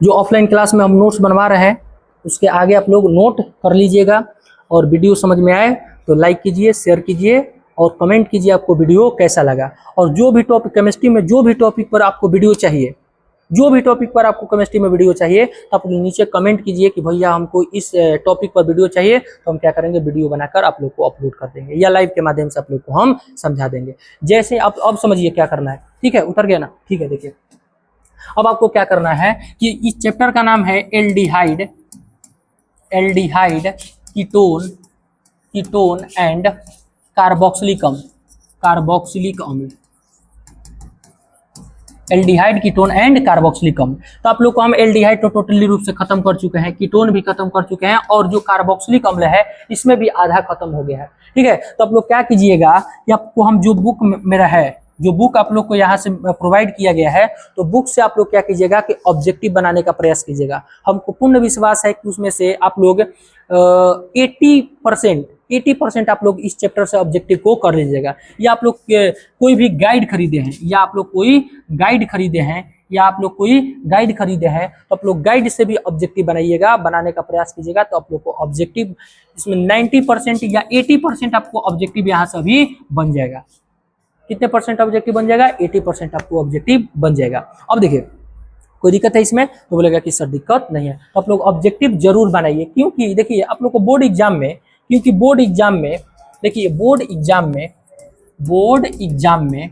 जो ऑफलाइन क्लास में हम नोट्स बनवा रहे हैं उसके आगे आप लोग नोट कर लीजिएगा, और वीडियो समझ में आए तो लाइक कीजिए, शेयर कीजिए और कमेंट कीजिए आपको वीडियो कैसा लगा। और जो भी टॉपिक केमिस्ट्री में जो भी टॉपिक पर आपको वीडियो चाहिए, जो भी टॉपिक पर आपको केमिस्ट्री में वीडियो चाहिए तो आप नीचे कमेंट कीजिए कि भैया हमको इस टॉपिक पर वीडियो चाहिए, तो हम क्या करेंगे, वीडियो बनाकर आप लोग को अपलोड कर देंगे या लाइव के माध्यम से आप लोग को हम समझा देंगे। जैसे आप अब समझिए क्या करना है, ठीक है, उतर गया ना, ठीक है। देखिए अब आपको क्या करना है कि इस चैप्टर का नाम है aldehyde, aldehyde ketone, ketone and carboxylic अम्ल, कार्बोक्सिलिक अम्ल, एल्डिहाइड कीटोन एंड कार्बोक्सिलिक अम्ल। तो आप लोग को हम एल्डिहाइड तो टोटली रूप से खत्म कर चुके हैं, कीटोन भी खत्म कर चुके हैं, और जो कार्बोक्सिलिक अम्ल है इसमें भी आधा खत्म हो गया है, ठीक है। तो आप लोग क्या कीजिएगा कि आपको हम जो बुक मेरा है, जो बुक आप लोग को यहाँ से प्रोवाइड किया गया है, तो बुक से आप लोग क्या कीजिएगा कि ऑब्जेक्टिव बनाने का प्रयास कीजिएगा। हमको पूर्ण विश्वास है कि उसमें से आप लोग 80% आप लोग इस चैप्टर से ऑब्जेक्टिव को कर लीजिएगा। या आप लोग कोई भी गाइड खरीदे हैं, या आप लोग कोई गाइड खरीदे हैं, या आप लोग कोई गाइड खरीदे हैं, तो आप लोग गाइड से भी ऑब्जेक्टिव बनाइएगा, बनाने का प्रयास कीजिएगा। तो आप लोग को ऑब्जेक्टिव इसमें 90% या 80% आपको ऑब्जेक्टिव यहाँ से भी बन जाएगा। कितने परसेंट ऑब्जेक्टिव बन जाएगा, 80% आपको ऑब्जेक्टिव बन जाएगा। अब देखिए कोई दिक्कत है इसमें तो बोलेगा कि सर दिक्कत नहीं है, तो आप लोग ऑब्जेक्टिव जरूर बनाइए, क्योंकि देखिए आप लोग को बोर्ड एग्जाम में, क्योंकि बोर्ड एग्जाम में देखिए बोर्ड एग्जाम में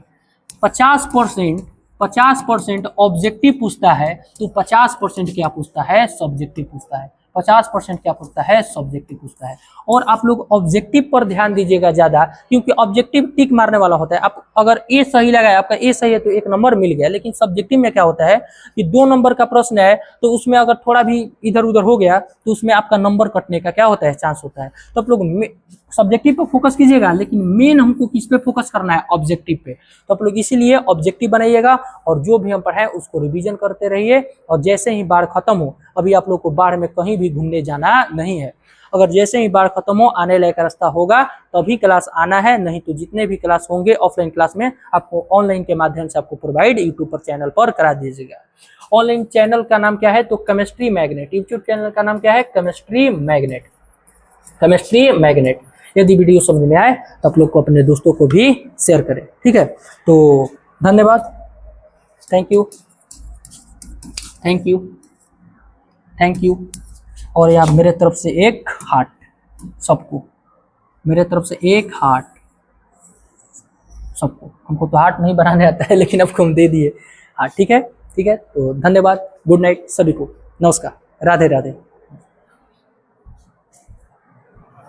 50% ऑब्जेक्टिव पूछता है, तो 50% क्या पूछता है, सब्जेक्टिव पूछता है, 50% क्या पूछता है, सब्जेक्टिव पूछता है। और आप लोग ऑब्जेक्टिव पर ध्यान दीजिएगा ज्यादा, क्योंकि ऑब्जेक्टिव टिक मारने वाला होता है। आप अगर ए सही लगाया, आपका ए सही है तो 1 नंबर मिल गया, लेकिन सब्जेक्टिव में क्या होता है कि 2 नंबर का प्रश्न है, तो उसमें अगर थोड़ा भी इधर उधर हो गया तो उसमें आपका नंबर कटने का क्या होता है, चांस होता है। तो आप लोग सब्जेक्टिव पे फोकस कीजिएगा, लेकिन मेन हमको किस पे फोकस करना है, ऑब्जेक्टिव पे। तो आप लोग इसीलिए ऑब्जेक्टिव बनाइएगा, और जो भी हम पढ़ाएं उसको रिवीजन करते रहिए। और जैसे ही बाढ़ खत्म हो, अभी आप लोग को बाढ़ में कहीं भी घूमने जाना नहीं है, अगर जैसे ही बाढ़ खत्म हो आने लायक रास्ता होगा तभी क्लास आना है, नहीं तो जितने भी क्लास होंगे ऑफलाइन क्लास में आपको ऑनलाइन के माध्यम से आपको प्रोवाइड यूट्यूब पर चैनल पर करा दीजिएगा। ऑनलाइन चैनल का नाम क्या है, तो केमिस्ट्री मैग्नेट, यूट्यूब चैनल का नाम क्या है, केमिस्ट्री मैग्नेट, केमिस्ट्री मैग्नेट। यदि वीडियो समझ में आए तो आप लोग को अपने दोस्तों को भी शेयर करें, ठीक है। तो धन्यवाद, thank you, thank you, thank you. और यहाँ मेरे तरफ से एक हार्ट, सबको मेरे तरफ से एक हार्ट, सबको। हमको तो हार्ट नहीं बनाने आता है, लेकिन आपको हम दे दिए हार्ट, ठीक है, ठीक है। तो धन्यवाद, गुड नाइट सभी को, नमस्कार, राधे राधे।